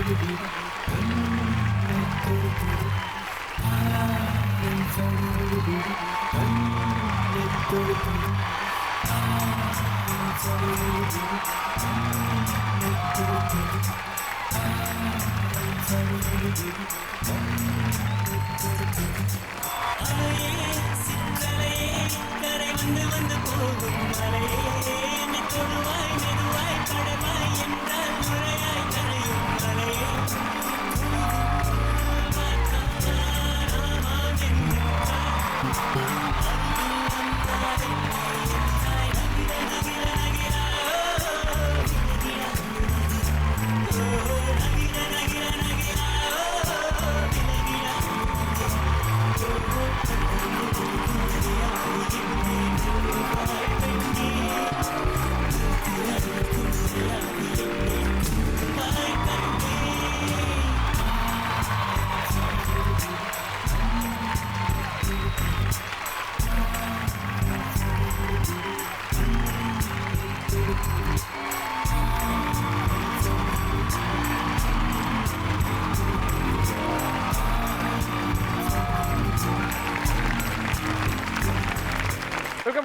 Welcome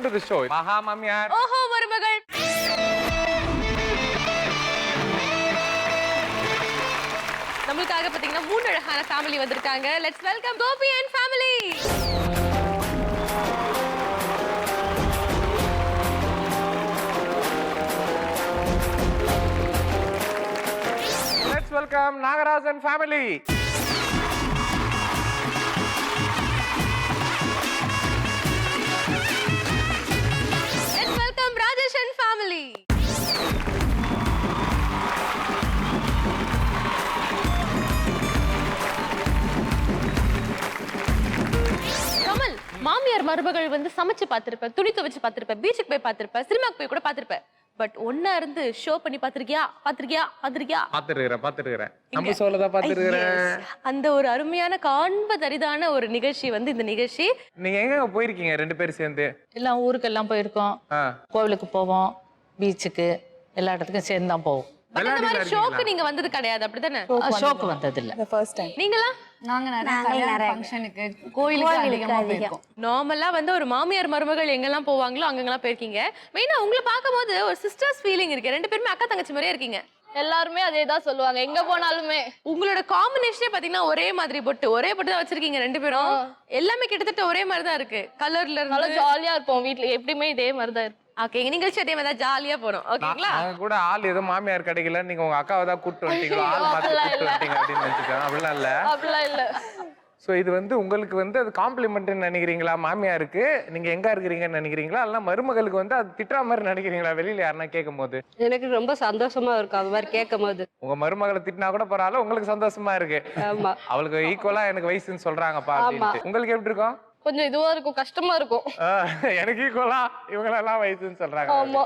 to the show. Maha Mamiyar. ஓஹோ மருமகள். நம்மளுக்காக பாத்தீங்கன்னா 3 அழகான ஃபேமிலி வந்திருக்காங்க. Let's welcome Gopi and family. Let's welcome Nagaraj and family. மாமியார் மருமகள் வந்து சமைச்சு பார்த்திருப்பேன், துணி துவைச்சு பார்த்திருப்பேன், பீச்சுக்கு போய் பார்த்திருப்பேன், சினிமாக்கு போய் கூட பார்த்திருப்பேன். பட் ஒன்னா இருந்து ஷோ பண்ணி பார்த்திருக்கியா? பாத்துருக்கிறேன். நம்ம சொல்லதான் பாத்துருக்கிறேன். அந்த ஒரு அருமையான காண்பதரிதான ஒரு நிகழ்ச்சி வந்து இந்த நிகழ்ச்சி. நீங்க எங்க போயிருக்கீங்க 2 பேரும் சேர்ந்து? எல்லாம் ஊருக்கெல்லாம் போயிருக்கோம், கோவிலுக்கு போவோம், பீச்சுக்கு, எல்லா இடத்துக்கும் சேர்ந்து தான் போவோம். அந்த மாதிரி ஷோக்கு நீங்க வந்தது கிடையாது, அப்படிதானே? ஷோக்கு வந்தது இல்ல. நீங்களா? நாங்க நிறைய ஃபங்க்ஷனுக்கு, கோயிலுக்கு அதிகமா போயிருக்கோம். நார்மலா வந்து ஒரு மாமியார் மருமகள் எங்கெல்லாம் போவாங்களோ அங்கெல்லாம் போயிருக்கீங்க. மெயினா உங்களை பார்க்கும்போது ஒரு சிஸ்டர்ஸ் ஃபீலிங் இருக்கு. 2 பேருமே அக்கா தங்கச்சி மாதிரியே இருக்கீங்க. எல்லாருமே அதேதான் சொல்லுவாங்க எங்க போனாலுமே. உங்களோட காம்பினேஷனே பாத்தீங்கன்னா ஒரே மாதிரி பொட்டு தான் வச்சிருக்கீங்க 2 பேரும். எல்லாமே கிட்டத்தட்ட ஒரே மாதிரி தான் இருக்கு. கலர்ல நல்லா ஜாலியா இருப்போம் வீட்ல, எப்படியுமே இதே மாதிரி தான் இருக்கும். ஓகே, நிகழ்ச்சி அதே மாதிரி ஜாலியா போறோம். ஓகேங்களா? நாங்க கூட ஆள் ஏதோ மாமியார் கிடைக்கல, நீங்க உங்க அக்காவை தான் கூட்டிட்டு வந்துட்டீங்க, ஆள் மாத்தி கூட்டிட்டு வந்துட்டீங்க அப்படின்னு நினைச்சுக்கோங்க. அப்படிலாம் இல்ல. சோ இது வந்து உங்களுக்கு வந்து அது காம்ப்ளிமெண்ட்னு நினைக்கிறீங்களா மாமியாருக்கு? நீங்க எங்க இருக்கிறீங்கன்னு நினைக்கிறீங்களா? இல்ல மருமகளுக்கு வந்து அது திட்டுற மாதிரி நினைக்கிறீங்களா வெளியில யாருன்னா கேட்கும் போது? எனக்கு ரொம்ப சந்தோஷமா இருக்கும் அது மாதிரி கேட்கும் போது. உங்க மருமகளை திட்டினா கூட பரவாயில்ல, உங்களுக்கு சந்தோஷமா இருக்கு. ஆமா, அவளுக்கு ஈக்குவலா எனக்கு வயசுன்னு சொல்றாங்கப்பா அப்படின்ட்டு. உங்களுக்கு எப்படி இருக்கும்? கொஞ்சம் இதுவா இருக்கும், கஷ்டமா இருக்கும். எனக்கு ஈக்குவலா இவங்களெல்லாம் வயசுன்னு சொல்றாங்க. ஆமா.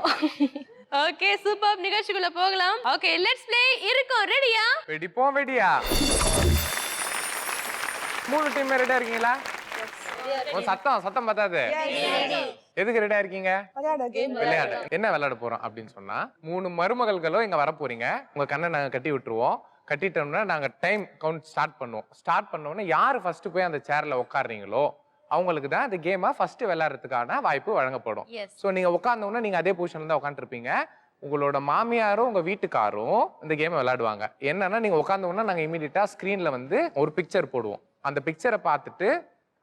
Okay, super. நிகழ்ச்சிக்குள்ள போகலாம். Okay, let's play. இருக்கோம் ரெடியா? வெடியா? 3 டீம் ரெடியா இருக்கீங்களா? சத்தம் பத்தாது. எதுக்கு ரெடியா இருக்கீங்க? விளையாட. என்ன விளையாட போறோம் அப்படின்னு சொன்னா, 3 மருமகள்களும் இங்க வர போறீங்க. உங்க கண்ணை நாங்க கட்டி விட்டுருவோம். கட்டிட்டோம்னா நாங்க டைம் கவுண்ட் ஸ்டார்ட் பண்ணுவோம். ஸ்டார்ட் பண்ணோம்னா யாரு ஃபர்ஸ்ட் போய் அந்த சேர்ல உட்காடுறீங்களோ அவங்களுக்கு தான் இந்த கேமை ஃபர்ஸ்ட் விளையாடுறதுக்கான வாய்ப்பு வழங்கப்படும். ஸோ நீங்க உட்கார்ந்தோம்னா நீங்க அதே பொசிஷன்ல தான் உட்காந்துருப்பீங்க. உங்களோட மாமியாரும் உங்க வீட்டுக்காரும் இந்த கேமை விளையாடுவாங்க. என்னன்னா நீங்க உட்கார்ந்தோம்னா நாங்க இமீடியட்டா ஸ்கிரீன்ல வந்து ஒரு பிக்சர் போடுவோம். அந்த பிக்சரை பார்த்துட்டு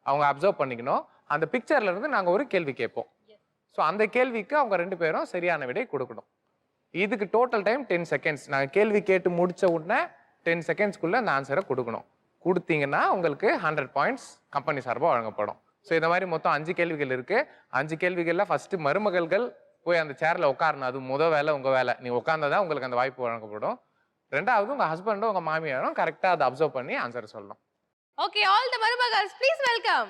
அவங்க அப்சர்வ் பண்ணிக்கணும். அந்த பிக்சர்ல இருந்து நாங்க ஒரு கேள்வி கேட்போம். ஸோ அந்த கேள்விக்கு அவங்க 2 பேரும் சரியான விடை கொடுக்கணும். இதுக்கு டோட்டல் டைம் 10 செகண்ட்ஸ். நாங்க கேள்வி கேட்டு முடிச்ச உடனே 10 செகண்ட்ஸ்க்குள்ள அந்த ஆன்சரை கொடுக்கணும். கொடுத்தீங்கன்னா உங்களுக்கு 100 பாயிண்ட்ஸ் கம்பெனி சார்பாக வழங்கப்படும். ஸோ இந்த மாதிரி மொத்தம் 5 கேள்விகள் இருக்கு. 5 கேள்விகள்ல ஃபர்ஸ்ட் மருமகள்கள் போய் அந்த சேர்ல உட்காரணும். அது முதல் வேலை, உங்க வேலை. நீங்க உட்கார்ந்தா உங்களுக்கு அந்த வாய்ப்பு வழங்கப்படும். 2வது உங்க ஹஸ்பண்டும் உங்க மாமியாரும் கரெக்டா அதை அப்சர்வ் பண்ணி ஆன்சர் சொல்லணும். ஓகே, ஆல் தி மருமகள்ஸ் ப்ளீஸ் வெல்கம்.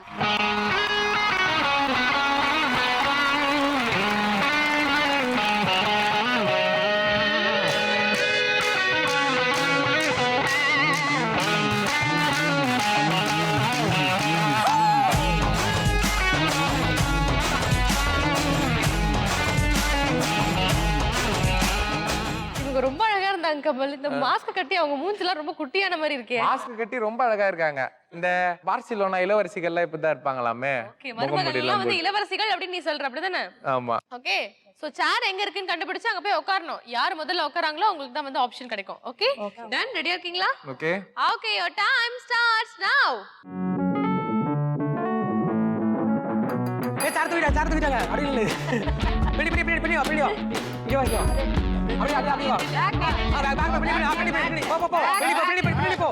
ரொம்ப அழகா இருந்தாங்க. இருக்காங்க கமல். இந்த மாஸ்க் கட்டி அவங்க மூஞ்சிலாம் ரொம்ப குட்டியான மாதிரி இருக்கே. மாஸ்க் கட்டி ரொம்ப அழகா இருக்காங்க. இந்த பார்சிலோனா இளவரசிகள்லாம் இப்படிதான் இருப்பாங்களாமே. ஓகே, மருமகள்லாம் வந்து இளவரசிகள் அப்படின்னு நீ சொல்ற அப்படிதானே? ஆமா. ஓகே, சோ சேர் எங்க இருக்குன்னு கண்டுபிடிச்சு அங்க போய் உட்காரணும். யார் முதல்ல உட்காராங்களோ அவங்களுக்கு தான் வந்து ஆப்ஷன் கிடைக்கும். ஓகே டன், ரெடியா இருக்கீங்களா? Okay okay, your time starts now. A sir தூக்கிட்டாங்க அப்படி இல்ல பிடி வா இங்க வா அப்படியே போ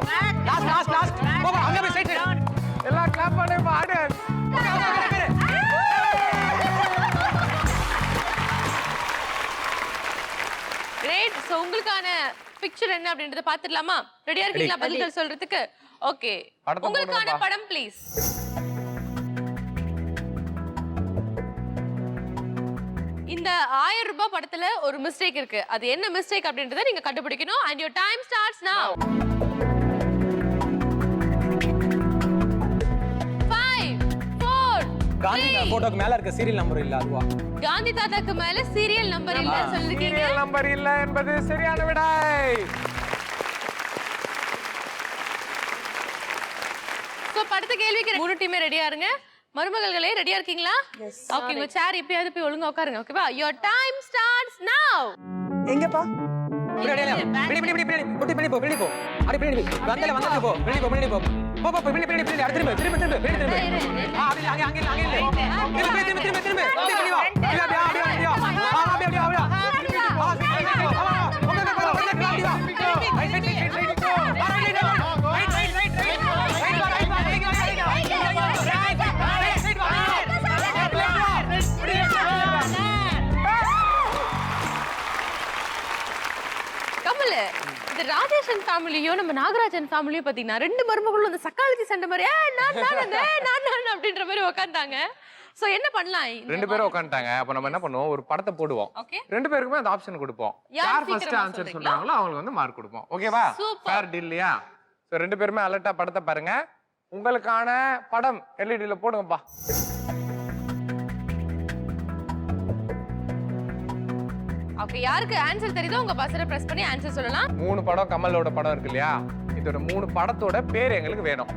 லாஸ்ட் போ அங்க போய் சைடு எல்லாம் கிளாப் பண்ணி பாடு. கிரேட். சோ உங்களுக்கான பிக்சர் என்ன அப்படின்றத பாத்துடலாமா? ரெடியா இருக்கீங்களா பதில்கள் சொல்றதுக்கு? ஓகே, படத்தை உங்களுக்கான போடுங்கப்பா. படம் ப்ளீஸ். இந்த 1000 ரூபாய் படத்துல ஒரு மிஸ்டேக் இருக்கு. அது என்ன மிஸ்டேக் அப்படின்றத நீங்க கண்டுபிடிக்கணும். and your time starts now. 5 4 Gandhi போட்டோக்கு மேல இருக்க சீரியல் நம்பர் இல்ல அதுவா? காந்தி தாத்தாக்கு மேல சீரியல் நம்பர் இல்ல சொல்லிருக்கீங்க. சீரியல் நம்பர் இல்ல என்பது சரியான விடை. சோ படுத்த கேள்விக்கு 3 டீமே ரெடியா இருங்க. மருமகள்களே ரெடியா இருக்கீங்களா? ஓகே, உங்க சேர் இப்படியாவது போய் ஒழுங்கா உட்காருங்க. ஓகேவா? your time starts now. எங்கப்பா பிடி போ அப்படி பிடி வந்தல போ பிடி போ பிடி அடுத்து திரும்ப அங்க திரும்ப பிடி வா கமல், இந்த ராஜேஷன் ஃபேமிலியும் நம்ம நாகராஜன் ஃபேமிலியும் பாத்தீங்கன்னா ரெண்டு மருமகளும் அந்த சக்காலத்தி சண்டை மாதிரி நான் அப்படின்ற மாதிரி உட்கார்ந்தாங்க. சோ என்ன பண்ணலாம்? ரெண்டு பேரும் உட்காந்துட்டாங்க. அப்ப நம்ம என்ன பண்ணுவோம், ஒரு படத்தை போடுவோம். ஓகே, ரெண்டு பேருக்குமே அந்த ஆப்ஷன் கொடுப்போம். யார் யார் ஃபர்ஸ்ட் சீக்கிரமா ஆன்சர் சொல்றீங்களோ சொல்றாங்களோ அவங்களுக்கு வந்து மார்க் கொடுப்போம். ஓகேவா? ஃபேர் டீல் இல்லையா? சோ ரெண்டு பேருமே அலர்ட்டா படத்தை பாருங்க. உங்களுக்கான படம் எல்இடில போடுங்கப்பா. ஓகே, யாருக்கு ஆன்சர் தெரியுதோ உங்க பஸ்ஸரை பிரஸ் பண்ணி ஆன்சர் சொல்லலாம். 3 படம் கமலோட படம் இருக்கு இல்லையா? இதோட 3 படத்தோட பேர் எங்களுக்கு வேணும்.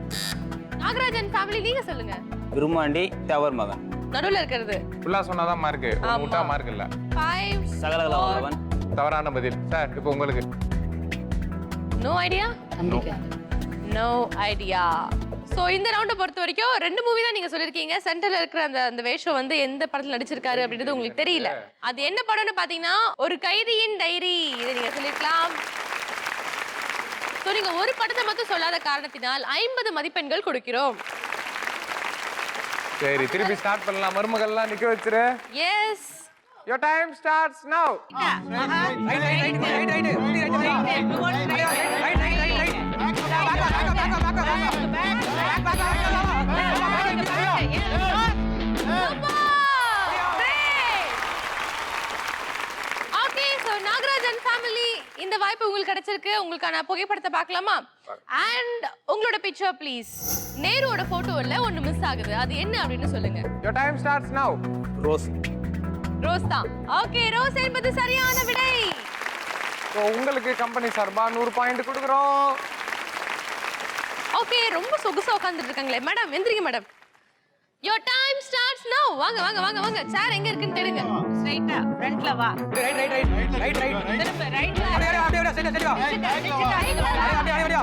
நாகராஜன் ஃபேமிலி நீங்க சொல்லுங்க. விருமாண்டி தேவர் மகன் நடுவுல இருக்கிறது ஃபுல்லா சொன்னாதான் மார்க். முட்டா மார்க் இல்ல. 5 சகலகலவன் தவறான பதில். சார் இப்போ உங்களுக்கு no idea. No idea. So இந்த ரவுண்ட பொறுத்த வரைக்கும் 2 மூவி தான் நீங்க சொல்லிருக்கீங்க. சென்டர்ல இருக்கிற அந்த வேஷம் வந்து எந்த படத்துல நடிச்சிருக்காரு அப்படின்றது உங்களுக்கு தெரியல. அது என்ன படம்னு பாத்தீங்கன்னா ஒரு கைதியின் டைரி. இதை நீங்க சொல்லிருக்கலாம். சோ நீங்க ஒரு படத்தை மட்டும் சொல்லாத காரணத்தினால் 50 மதிப்பெண்கள் கொடுக்கிறோம். சரி, திருப்பி ஸ்டார்ட் பண்ணலாம். மருமகள்லாம் நிக்க வச்சிரு. Yes, your time starts now. Okay, so Nagarajan family இந்த வாய்ப்பு உங்களுக்கு கிடைச்சிருக்கு. உங்களுக்கான புகைப்படத்தை பார்க்கலாமா? அண்ட் உங்களோட பிக்சர் ப்ளீஸ். நேருவோட போட்டோல ஒன்னு மிஸ் ஆகுது. அது என்ன அப்படின்னு சொல்லுங்க. your time starts now. Rose rose தான். ஓகே, ரோஸ் என்பது சரியான விடை. சோ உங்களுக்கு கம்பெனி சார்பா 100 பாயிண்ட் கொடுக்குறோம். ஓகே, ரொம்ப சொகுசா உட்கார்ந்துட்டு இருக்காங்களே. மேடம் எந்திரிங்க madam. your time starts now. வாங்க வாங்க வாங்க வாங்க. சேர் எங்க இருக்குன்னு தேடுங்க. ஸ்ட்ரைட்டா ஃப்ரண்ட்ல வா. ரைட் திரும்ப ரைட்ல. அப்படியே சைடு வா. அப்படியே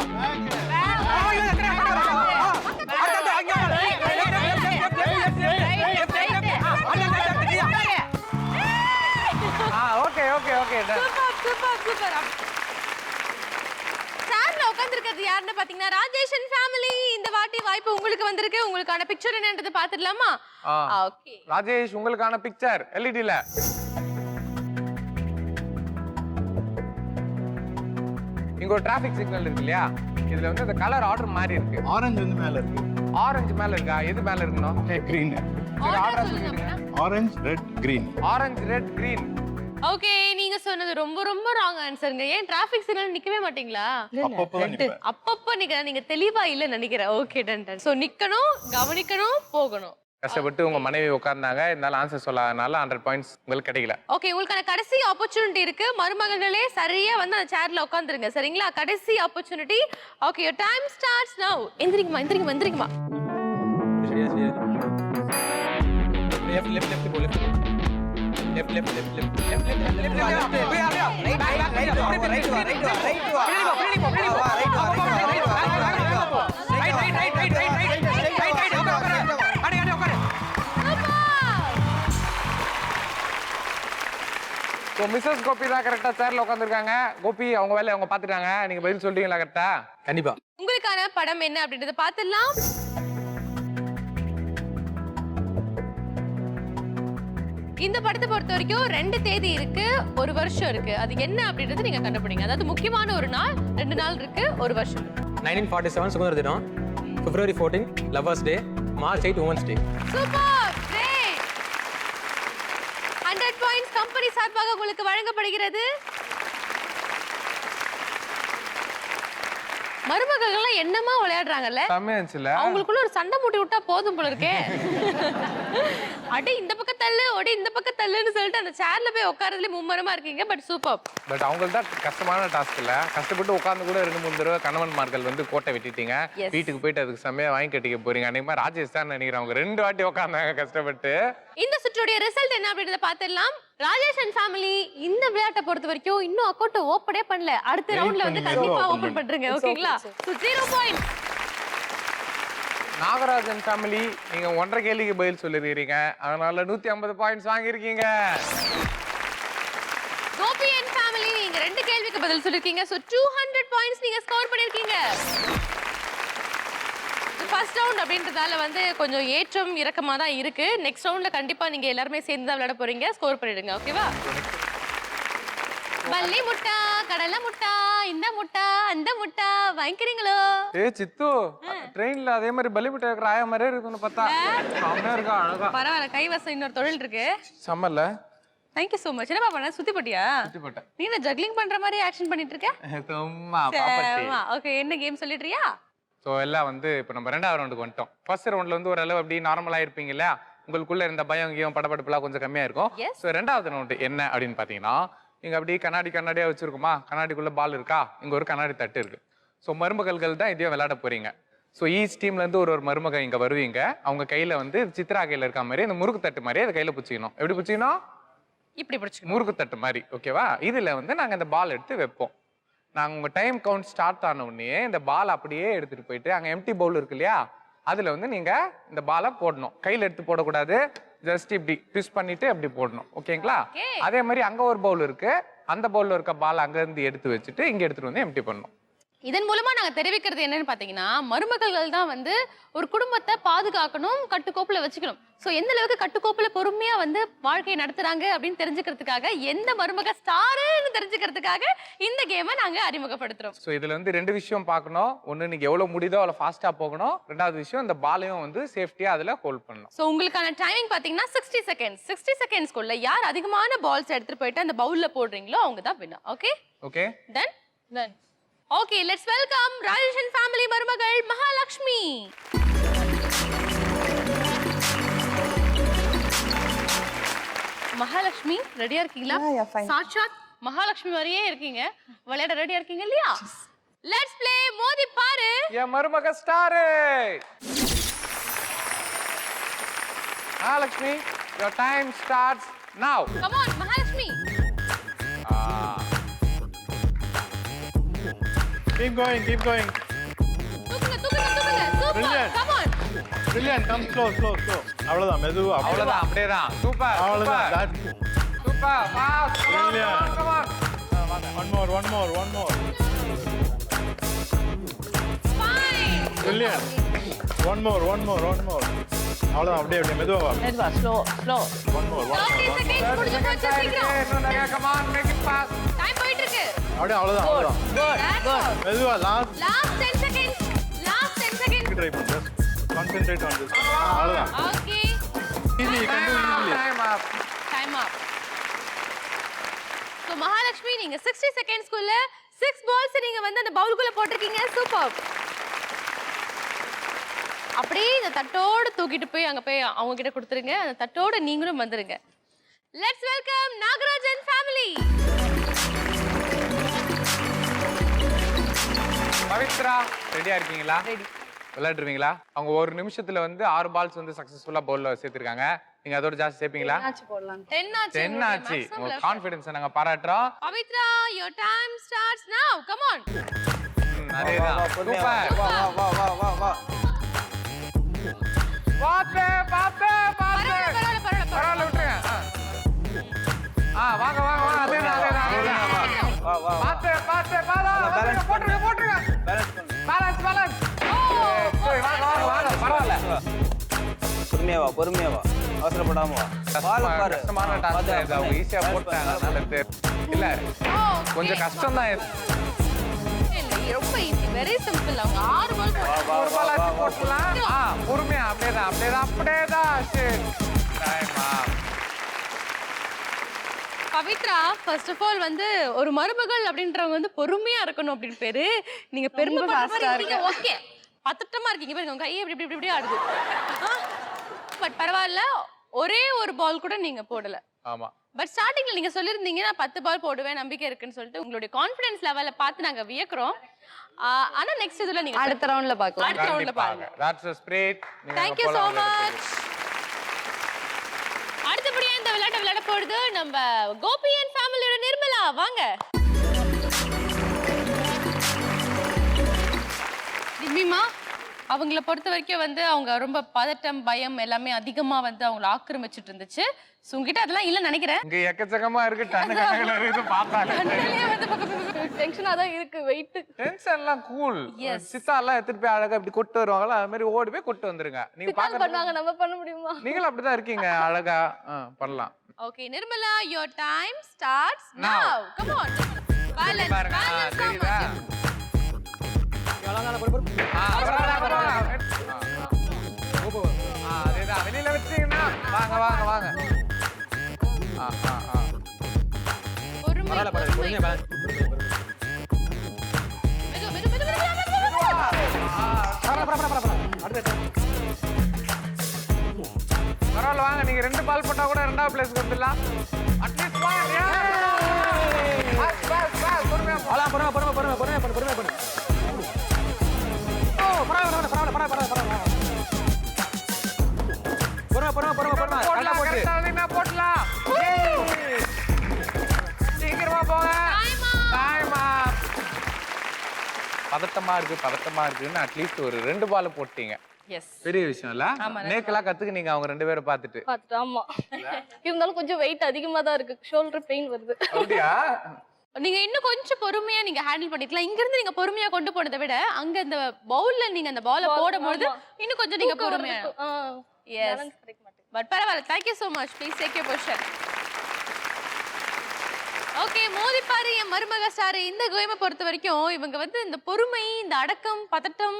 ஓகே சூப்பர். சேர்ல உட்கார்ந்திருக்கிறது யாருன்னு பாத்தீங்கன்னா ராஜேஷன் ஃபேமிலி. இந்த வாட்டி வாய்ப்பு உங்களுக்கு வந்திருக்கு. உங்களுக்கான பிக்சர் என்னன்றது பாத்துடலாமா? ஓகே ராஜேஷ், உங்களுக்கான பிக்சர் எல்இடில. இங்க ஒரு டிராபிக் சிக்னல் இருக்கு இல்லையா? இதுல வந்து அந்த கலர் ஆர்டர் மாதிரி இருக்கு. ஆரஞ்சு வந்து மேல இருக்கு. ஆரஞ்சு மேல இருக்கா? எது மேல இருக்கணும்? கிரீன். ஆர்டர் சொல்லுங்க. Orange, red, green. Orange, red, green. Okay, நீங்க சொன்னது ரொம்ப ரொம்ப ராங் ஆன்சருங்க. ஏன் டிராபிக் சிக்னல் நிக்கவே மாட்டீங்களா? அப்பப்ப நீங்க தெளிவா இல்ல நினைக்கிறேன். Okay done. சோ நிக்கணும், கவனிக்கணும், போகணும். கஷ்டப்பட்டு உங்க மனைவி உட்கார்ந்தாங்க, இருந்தாலும் ஆன்சர் சொல்லாதனால 100 பாயிண்ட்ஸ் உங்களுக்கு கிடைக்கல. ஓகே, உங்களுக்கான கடைசி ஆப்பர்ச்சுனிட்டி இருக்கு. மருமகளே சரியா வந்து அந்த சேர்ல உட்காந்துருங்க, சரிங்களா? கடைசி opportunity. Okay, your time starts now. எந்திரிங்கம்மா, எந்திரிங்கம்மா, எந்திரிங்கம்மா. சரியா சரியா. லெஃப்ட் லெஃப்ட் லெஃப்ட் போ left. Left left left left left left left அப்படியே அப்படியே ரைட் ரைட் ரைட் வா ரைட் வா ரைட் வா ரைட் வா பின்னாடி போ பின்னாடி போ ரைட் வா ரைட் வா ரைட் வா right right right right right right right right உட்காரு அடி அடி உட்காரு. ஸோ மிஸ்ஸஸ் கோபி தான் கரெக்டா சேர்ல உட்காந்துருக்காங்க. கோபி அவங்க வேலையை அவங்க பார்த்துட்டாங்க. நீங்க பதில் சொல்றீங்களா கரெக்டா? கண்டிப்பா. உங்களுக்கான படம் என்ன அப்படின்றத பார்த்துடலாம். இந்த படத்தை பொறுத்த வரைக்கும் 2 தேதி இருக்கு, 1 வருஷம் இருக்கு. அது என்ன அப்படின்றது நீங்க கண்டுபிடிங்க. அதாவது முக்கியமான ஒரு நாள், 2 நாள் இருக்கு, 1 வருஷம். 1947 சுதந்திர தினம், February 14 lovers day, March 8 women's day. Super, great. 100 points company சார்பாக உங்களுக்கு வழங்கப்படுகிறது. மருமகள்லாம் என்னமா விளையாடுறாங்கல்ல? செம்மையாச்சுல. அவங்களுக்குள்ள ஒரு சண்டை மூட்டி விட்டா போதும் போல இருக்கே. அடி இந்த பக்கம் தள்ளு, ஒடி இந்த பக்கம் தள்ளுன்னு சொல்லிட்டு அந்த சேர்ல போய் உட்கார்றதுல மும்மரமா இருக்கீங்க. But super. பட் அவங்களுக்கு தான் கஷ்டமான டாஸ்க் இல்ல. கஷ்டப்பட்டு உட்கார்ந்து கூட 2-3 தடவை கணவன்மார்கள் வந்து கோட்டை வெட்டிட்டீங்க. வீட்டுக்கு போயிட்டு அதுக்கு செம்மையா வாங்கி கட்டிக்க போறீங்க. அன்னைக்கு ராஜேஷ் தான் நினைக்கிறேன், அவங்க 2 வாட்டி உட்கார்ந்தாங்க கஷ்டப்பட்டு. இந்த சுற்றுடைய ரிசல்ட் என்ன அப்படின்றத பார்த்துடலாம். ராஜேஷ் அண்ட் ஃபேமிலி இந்த விளையாட்டை பொறுத்த வரைக்கும் இன்னும் அக்கௌண்ட் ஓப்பனே பண்ணல. அடுத்த ரவுண்ட்ல வந்து கண்டிப்பா ஓபன் பண்றீங்க, ஓகேங்களா? 0 பாயிண்ட். நாகராஜன் ஃபேமிலி நீங்க 1.5 கேள்விக்கு பதில் சொல்லிருக்கீங்க, அதனால 150 பாயிண்ட்ஸ் வாங்கியிருக்கீங்க. கோபி அண்ட் ஃபேமிலி நீங்க 2 கேள்விக்கு பதில் சொல்லிருக்கீங்க. சோ 200 பாயிண்ட்ஸ் நீங்க ஸ்கோர் பண்ணிருக்கீங்க. ஃபர்ஸ்ட் ரவுண்ட் அப்படின்றதால வந்து கொஞ்சம் ஏற்றம் இறக்கமா தான் இருக்கு. நெக்ஸ்ட் ரவுண்ட்ல கண்டிப்பா நீங்க எல்லாரும் சேர்ந்து தான் விளையாட போறீங்க. ஸ்கோர் பண்ணிடுங்க, ஓகேவா? பல்லி முட்டா, கடலை முட்டா, இந்த முட்டா, அந்த முட்டா வாங்கிக்கிறீங்களோ? சித்து ட்ரெயின்ல அதே மாதிரி பலி மிட்டாய் இருக்கிற ஆயா மாதிரியே இருக்குன்னு பார்த்தா செம்மையா இருக்கா, அழகா. பரவாயில்ல, கைவசம் இன்னொரு தொழில் இருக்கு. செம்மல்ல. Thank you so much. என்னப்பா பண்ண? சுத்தி போட்டியா? சுத்தி போட்டேன். நீ என்ன ஜக்லிங் பண்ற மாதிரி ஆக்ஷன் பண்ணிட்டு இருக்க? சும்மா பாப்பட்டி. ஓகே, என்ன கேம் சொல்லிடுறியா? ஸோ எல்லாம் வந்து இப்போ நம்ம 2வது ரவுண்டுக்கு வந்துட்டோம். ஃபர்ஸ்ட் ரவுண்ட்ல வந்து ஒரு அளவு அப்படி நார்மலாக இருப்பீங்க இல்லையா, உங்களுக்குள்ள இருந்த பயம் கியம் படபடப்புலாம் கொஞ்சம் கம்மியா இருக்கும். ஸோ 2வது ரவுண்டு என்ன அப்படின்னு பார்த்தீங்கன்னா, இங்க அப்படியே கண்ணாடியா வச்சிருக்குமா, கண்ணாடிக்குள்ள பால் இருக்கா, இங்க ஒரு கண்ணாடி தட்டு இருக்கு. ஸோ மருமகள்கள் தான் இதையும் விளையாட போறீங்க. ஸோ ஈச் டீம்ல இருந்து ஒரு மருமக இங்க வருவீங்க. அவங்க கையில வந்து சித்ரா கையில இருக்க மாதிரி இந்த முறுக்கு தட்டு மாதிரி அதை கையில பிடிச்சிக்கணும். எப்படி பிடிச்சிக்கணும்? இப்படி பிடிச்சிக்கணும், முறுக்கு தட்டு மாதிரி, ஓகேவா? இதுல வந்து நாங்க இந்த பால் எடுத்து வைப்போம். நாங்கள் உங்கள் டைம் கவுண்ட் ஸ்டார்ட் ஆன உடனே இந்த பால் அப்படியே எடுத்துகிட்டு போயிட்டு அங்கே எம்டி பவுல் இருக்கு இல்லையா, அதில் வந்து நீங்கள் இந்த பாலை போடணும். கையில் எடுத்து போடக்கூடாது, ஜஸ்ட் இப்படி ட்விஸ்ட் பண்ணிட்டு அப்படி போடணும், ஓகேங்களா? அதே மாதிரி அங்கே ஒரு பவுல் இருக்கு, அந்த பவுலில் இருக்க பால் அங்கேருந்து எடுத்து வச்சுட்டு இங்கே எடுத்துகிட்டு வந்து எம்டி பண்ணணும். இதன் மூலமா நாங்க தெரிவிக்கிறது என்னன்னு பாத்தீங்கன்னா, மருமகள்கள் தான் வந்து ஒரு குடும்பத்தை பாதுகாக்கணும், கட்டுக்கோப்புல வச்சுக்கணும். சோ எந்த அளவுக்கு கட்டுக்கோப்புல பொறுமையா வந்து வாழ்க்கையை நடத்துறாங்க அப்படின்னு தெரிஞ்சுக்கிறதுக்காக, எந்த மருமக ஸ்டாருன்னு தெரிஞ்சுக்கிறதுக்காக இந்த கேமை நாங்க அறிமுகப்படுத்துறோம். ஸோ இதுல வந்து 2 விஷயம் பார்க்கணும். ஒன்று நீங்க எவ்வளவு முடியுதோ அவ்வளோ ஃபாஸ்டா போகணும். 2வது விஷயம் இந்த பாலையும் வந்து சேஃப்டியா அதுல ஹோல்ட் பண்ணணும். சோ உங்களுக்கான டைமிங் பாத்தீங்கன்னா 60 செகண்ட்ஸ். 60 செகண்ட்ஸ்க்குள்ள யார் அதிகமான பால்ஸ் எடுத்துட்டு போயிட்டு அந்த பவுல்ல போடுறீங்களோ அவங்க தான் winner. Okay okay done. Okay, let's welcome Rajesh and family மருமகள் மகாலட்சுமி. மகாலட்சுமி ரெடியா இருக்கீங்களா? சாட்சாத் மகாலட்சுமி மாதிரியே இருக்கீங்க. விளையாட ரெடியா இருக்கீங்க இல்லையா? Let's play மோதி பாரு. என் மருமக star. Mahalakshmi, your time starts now. Come on, Mahalakshmi. Keep going, keep going. தூக்குங்க. Super. Brilliant. Come on. Brilliant, come slow. அவ்வளவுதான், மெதுவா. அவ்வளவுதான், அப்படியேதான். சூப்பர். அவ்வளவுதான். Super. Fast. Brilliant. Come on. One more. Fine. Brilliant. One more. அவ்வளவுதான், அப்படியே மெதுவா. மெதுவா, ஸ்லோ. One more. 30 seconds முடிஞ்சு போச்சு, சீக்கிரம். இன்னும் நிறைய. Come on, make it fast. Time போயிட்டு இருக்கு. அவ்வளவுதான். Good. மெதுவா, last. Last 10 seconds. Try பண்ணு. Just concentrate on this. அவ்வளவுதான். Okay. Easy, you can do easily. Time up. So Mahalakshmi நீங்க 60 செகண்ட்ஸ்க்குள்ள 6 பால்ஸ் நீங்க வந்து அந்த பவுலுக்குள்ள போட்டுருக்கீங்க. சூப்பர். அப்படியே இந்த தட்டோட தூக்கிட்டு போய் அங்க போய் அவங்க கிட்ட கொடுத்துருங்க. அந்த தட்டோட நீங்களும் வந்துருங்க. Let's welcome Nagarajan family. Pavithra ரெடியா இருக்கீங்களா? விளையாடுவீங்களா? அவங்க ஒரு நிமிஷத்துல வந்து 6 பால்ஸ் வந்து சக்சஸ்ஃபுல்லா பவுல்ல சேர்த்திருக்காங்க. நீங்க அதோட ஜாஸ்தி சேர்ப்பீங்களா? 10 ஆச்சு. உங்க கான்ஃபிடன்ஸ் நாங்க பாராட்டுறோம். Pavithra your time starts now. Come on. அதேதான். சூப்பர். வா வா வா வா வா பாத்து பரவாயில்ல. பரவாயில்ல விட்டுருங்க. வாங்க வாங்க வாங்க. அதேதான். வா வா பாத்து போட்டுருங்க. பேலன்ஸ் வாங்க பரவாயில்ல. பொறுமையா வா அவசரப்படாம வா. பால் பாரு. கஷ்டமான டாஸ்க் இது. அவங்க ஈஸியா போட்டாங்க. அதனால இல்ல கொஞ்சம் கஷ்டம் தான். ரொம்ப ஈஸி, வெரி சிம்பிள். அவங்க 6 பால் ஒரு பால் ஆச்சு போட்டுலாம். பொறுமையா அப்படியேதான். டைமா பவித்ரா, ஃபர்ஸ்ட் ஆஃப் ஆல் வந்து ஒரு மருமகள் அப்படின்றவங்க வந்து பொறுமையா இருக்கணும் அப்படின்னு பேரு. நீங்க பெருமை ஓகே, பதட்டமா இருக்கீங்க பாருங்க. உங்க கையை இப்படி ஆடுது. பட் பரவாயில்ல, ஒரே ஒரு பால் கூட நீங்க போடல. ஆமா. பட் ஸ்டார்டிங்ல நீங்க சொல்லிருந்தீங்க நான் 10 பால் போடுவேன் நம்பிக்கை இருக்குன்னு சொல்லிட்டு. உங்களுடைய கான்ஃபிடன்ஸ் லெவலை பார்த்து நாங்க வியக்கிறோம். ஆனா நெக்ஸ்ட் இதுல நீங்க அடுத்த ரவுண்ட்ல பார்க்கலாம். அடுத்த ரவுண்ட்ல பாருங்க. That's a great. Thank you so much. அடுத்தபடியா இந்த விளையாட்டை விளையாட போறது நம்ம கோபி அண்ட் ஃபேமிலியோட நிர்மலா. வாங்க. நிம்மிமா, அவங்கள பொறுத்த வரைக்கும் வந்து அவங்க ரொம்ப பதட்டம், பயம் எல்லாமே அதிகமா வந்து அவங்கள ஆக்கிரமிச்சிட்டு இருந்துச்சு. சோ உங்ககிட்ட அதெல்லாம் இல்லன்னு நினைக்கிறேன். இங்க எக்கச்சக்கமா இருக்கு. டன்னுல இருக்கு பார்த்தாலே. டென்ஷனா தான் இருக்கு. Wait டென்ஷன்லாம் cool. சித்தா எல்லாம் எடுத்துட்டு போய் அழகா இப்படி கொட்டு வருவாங்கல, அது மாதிரி ஓடி போய் கொட்டு வந்துருங்க. நீங்க பாக்க பண்ணுவாங்க, நம்ம பண்ண முடியுமா? நீங்களும் அப்படிதான் இருக்கீங்க. அழகா பண்ணலாம். Okay Nirmala, your time starts now. Come on. Balance. பாருங்க. தெரியுதா? அதேதான். வெளியில வச்சீங்கன்னா வாங்க. பொறுமையா பரவாயில்ல வாங்க. நீங்க 2 பால் போட்டா கூட 2ஆவது பிளேஸ்க்கு வந்துடலாம். அட்லீஸ்ட் வாங்க. பொறுமையா பண்ணு. போட்டலாம். சீக்கிரமா போங்க. பதட்டமா இருக்குன்னு அட்லீஸ்ட் ஒரு 2 பால் போட்டீங்க. எஸ், பெரிய விஷயம் இல்ல? நேக்கெல்லாம் கத்துக்கினீங்க அவங்க 2 பேரை பார்த்துட்டு. ஆமா. இருந்தாலும் கொஞ்சம் வெயிட் அதிகமா தான் இருக்கு. ஷோல்டர் பெயின் வருது. அப்படியா? நீங்க இன்னும் கொஞ்சம் பொறுமையா நீங்க ஹேண்டில் பண்ணிக்கலாம். இங்க இருந்து நீங்க பொறுமையா கொண்டு போனதை விட அங்க இந்த பவுல்ல நீங்க அந்த பால போடும்போது இன்னும் கொஞ்சம் நீங்க பொறுமையா. எஸ், பட் பரவாயில்ல. Thank you so much. Please take your position. Okay, மோதி பாரு என் மருமக ஸ்டார். இந்த கேமை பொறுத்த வரைக்கும் இவங்க வந்து இந்த பொறுமை, இந்த அடக்கம், பதட்டம்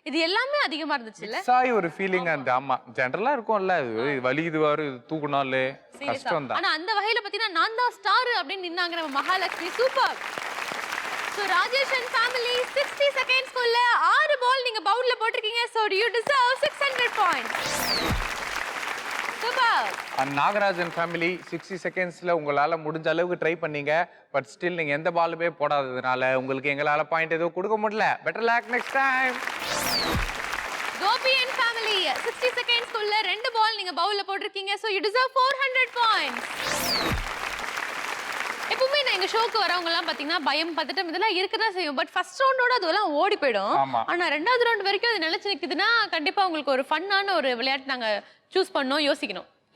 இது எல்லாமே அதிகமா இருந்துச்சு இல்ல? சாய் ஒரு ஃபீலிங் அந்த ஆமா ஜெனரலா இருக்கும்ல. இது வலி இது வரும், இது தூக்குனாலே கஷ்டம் தான். ஆனா அந்த வகையில பாத்தீங்கன்னா நான் தான் ஸ்டார் அப்படின்னு நின்னாங்க நம்ம Mahalakshmi. Super. So Rajesh and family 60 செகண்ட்ஸ்க்குள்ள 6 பால் நீங்க பவுல்ல போட்டுருக்கீங்க. So you deserve 600 points. Super. And Nagarajan family 60 செகண்ட்ஸ்ல உங்களால முடிஞ்ச அளவுக்கு ட்ரை பண்ணீங்க. பட் ஸ்டில் நீங்க எந்த பாலுமே போடாததுனால உங்களுக்கு எங்களால பாயிண்ட் எதுவும் கொடுக்க முடியல. Better luck next time. Gopi and family 60 செகண்ட்ஸ்க்குள்ள 2 பால் நீங்க பவுல்ல போட்டுருக்கீங்க. So you deserve 400 points. எப்பவுமே நான் எங்க ஷோக்கு வரவங்க எல்லாம் பாத்தீங்கன்னா பயம், பதட்டம் இதெல்லாம் இருக்கதான் செய்யும். பட் ஃபர்ஸ்ட் ரவுண்டோட அதெல்லாம் ஓடி போயிடும். ஆனா 2வது ரவுண்ட் வரைக்கும் அது நிலைச்சு நிக்குதுன்னா கண்டிப்பா உங்களுக்கு ஒரு ஃபன்னான ஒரு விளையாட்டு நாங்க சூஸ் பண்ணோம்.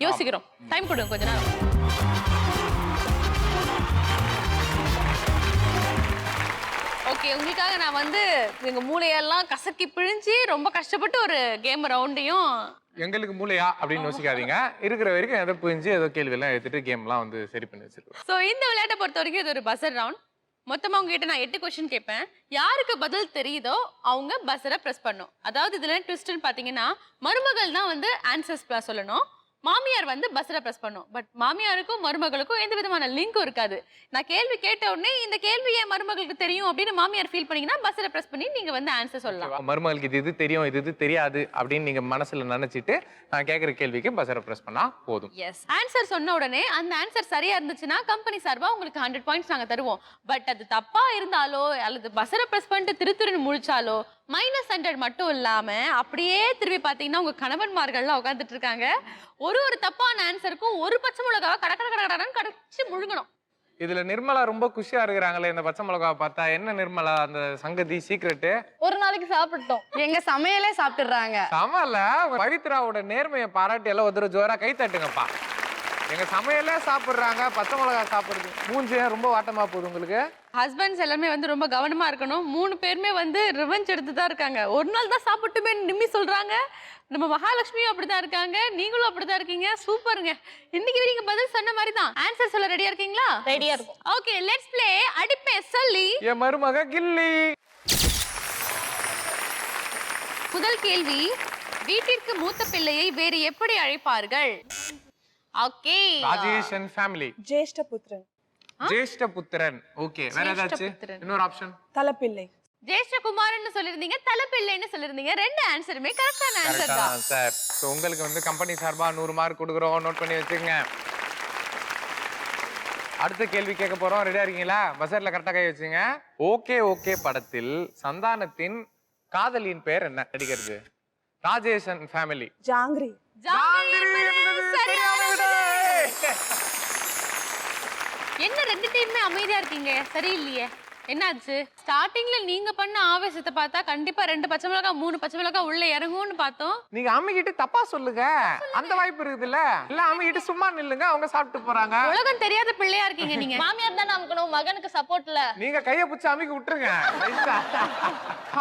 யோசிக்கிறோம். டைம் கொடுங்க கொஞ்ச நேரம். ஓகே, உங்களுக்காக நான் வந்து எங்க மூளையெல்லாம் கசக்கி பிழிஞ்சு ரொம்ப கஷ்டப்பட்டு ஒரு கேம் ரவுண்டையும். எங்களுக்கு மூளையா அப்படின்னு யோசிக்காதீங்க. இருக்கிற வரைக்கும் எதை புரிஞ்சு ஏதோ கேள்வி எல்லாம் எடுத்துட்டு கேம்லாம் வந்து சரி பண்ணி வச்சிருக்கோம். ஸோ இந்த விளையாட்டை பொறுத்த வரைக்கும் இது ஒரு பஸர் ரவுண்ட். மொத்தமா உங்ககிட்ட நான் 8 கொஸ்டின் கேட்பேன். யாருக்கு பதில் தெரியுதோ அவங்க பஸரை பிரஸ் பண்ணும். அதாவது இதுல ட்விஸ்ட்னு பாத்தீங்கன்னா மருமகள் தான் வந்து ஆன்சர்ஸ் சொல்லணும், மாமியார் வந்து பஸ்ஸரை பிரஸ் பண்ணும். பட் மாமியாருக்கும் மருமகளுக்கும் எந்த விதமான லிங்க்கும் இருக்காது. நான் கேள்வி கேட்ட உடனே இந்த கேள்வி என் மருமகளுக்கு தெரியும் அப்படின்னு மாமியார் ஃபீல் பண்ணீங்கன்னா பஸ்ஸரை பிரஸ் பண்ணி நீங்க வந்து ஆன்சர் சொல்லலாம். மருமகளுக்கு இது தெரியும் இது தெரியாது அப்படின்னு நீங்க மனசுல நினைச்சிட்டு நான் கேட்கிற கேள்விக்கு பஸ்ஸரை பிரஸ் பண்ணா போதும். எஸ், ஆன்சர் சொன்ன உடனே அந்த ஆன்சர் சரியா இருந்துச்சுன்னா கம்பெனி சார்பா உங்களுக்கு 100 பாயிண்ட்ஸ் நாங்க தருவோம். பட் அது தப்பா இருந்தாலோ அல்லது பஸ்ஸரை பிரஸ் பண்ணிட்டு திருத்துருன்னு முழிச்சாலோ -100 மட்டும் இல்லாம அப்படியே திரும்பி பாத்தீங்கன்னா உங்க கணவன்மார்கள்லாம் உட்காந்துட்டு இருக்காங்க. ஒரு தப்பான ஆன்சருக்கும் ஒரு பச்சை மிளகாவை கடற்கடன்னு கடைச்சு முழுங்கணும். இதுல நிர்மலா ரொம்ப குஷியா இருக்கிறாங்களே இந்த பச்சை மிளகாவை பார்த்தா. என்ன நிர்மலா அந்த சங்கதி சீக்ரெட்? ஒரு நாளைக்கு சாப்பிட்டோம். எங்க சமையலே சாப்பிட்டுறாங்க. சமல பவித்ராவோட நேர்மையை பாராட்டி எல்லாம் ஒரு ஜோரா கை தட்டுங்கப்பா. எங்க சமையலே சாப்பிடுறாங்க, பச்சை மிளகா சாப்பிடுறது. மூஞ்சியா ரொம்ப வாட்டமா போகுது உங்களுக்கு. ஹஸ்பண்ட்ஸ் எல்லாமே வந்து ரொம்ப கவனமா இருக்கணும். 3 பேருமே வந்து ரிவெஞ்ச் எடுத்து தான் இருக்காங்க. ஒரு நாள் தான் சாப்பிட்டுமே நிம்மி சொல்றாங்க. நம்ம மகாலட்சுமியும் அப்படிதான் இருக்காங்க, நீங்களும் அப்படிதான் இருக்கீங்க. சூப்பருங்க. இன்னைக்கு நீங்க பதில் சொன்ன மாதிரி தான். ஆன்சர் சொல்ல ரெடியா இருக்கீங்களா? ரெடியா இருக்கும். ஓகே, லெட்ஸ் ப்ளே அடிப்பே சொல்லி என் மருமக கில்லி. முதல் கேள்வி, வீட்டிற்கு மூத்த பிள்ளையை வேறு எப்படி அழைப்பார்கள்? Okay, Rajesh and family. ஜேஷ்டபுத்திரன். ஜேஷ்டபுத்திரன். ஓகே, வேற ஏதாச்சும் ஜேஷ்டபுத்திரன். இன்னொரு ஆப்ஷன்? தலைப்பிள்ளை. ஜேஷ்டகுமாரன்னு சொல்லிருந்தீங்க, தலைப்பிள்ளைன்னு சொல்லிருந்தீங்க. 2 ஆன்சருமே கரெக்டான ஆன்சர் தான். சார், சோ உங்களுக்கு வந்து கம்பெனி சார்பா 100 மார்க் கொடுக்குறோம். நோட் பண்ணி வச்சுக்கங்க. அடுத்த கேள்வி கேட்க போறோம். ரெடியா இருக்கீங்களா? பஸ்ஸர்ல கரெக்டா கை வச்சுங்க. ஓகே ஓகே படத்தில் சந்தானத்தின் காதலியின் பேர் என்ன? நடிக்கிறது ராஜேஷ் அண்ட் ஃபேமிலி. ஜாங்கிரி. என்ன 2 டீமுமே அமைதியா இருக்கீங்க? சரியில்லையே, என்னாச்சு? ஸ்டார்டிங்ல நீங்க பண்ண ஆவேசத்தை பார்த்தா கண்டிப்பா 2 பச்சை மிளகா 3 பச்சை மிளகா உள்ள இறங்கும்னு பார்த்தோம். நீங்க அம்மிக்கிட்டு தப்பா சொல்லுங்க, அந்த வாய்ப்பு இருக்குதுல்ல. இல்ல அம்மிக்கிட்டு சும்மா நில்லுங்க, அவங்க சாப்பிட்டு போறாங்க. உலகம் தெரியாத பிள்ளையா இருக்கீங்க நீங்க. மாமியார் தான் அமுக்கணும், மகனுக்கு சப்போர்ட்ல. நீங்க கைய பிடிச்சி அம்மிக்கு விட்டுருங்க.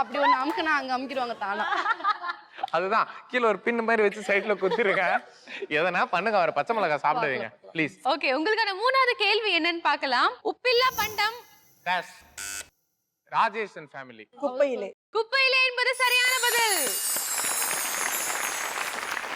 அப்படி ஒண்ணு அமுக்குனா அங்க அமுக்கிடுவாங்க தானா. அதுதான் கீழே ஒரு பின் மாதிரி வச்சு சைட்ல குத்திருங்க. எதனா பண்ணுங்க, அவரை பச்சை மிளகா சாப்பிடுவீங்க ப்ளீஸ். ஓகே, உங்களுக்கான 3வது கேள்வி என்னன்னு பார்க்கலாம். உப்பில்லா பண்டம். Rajesh and family. குப்பையிலே. குப்பையிலே என்பது சரியான பதில்.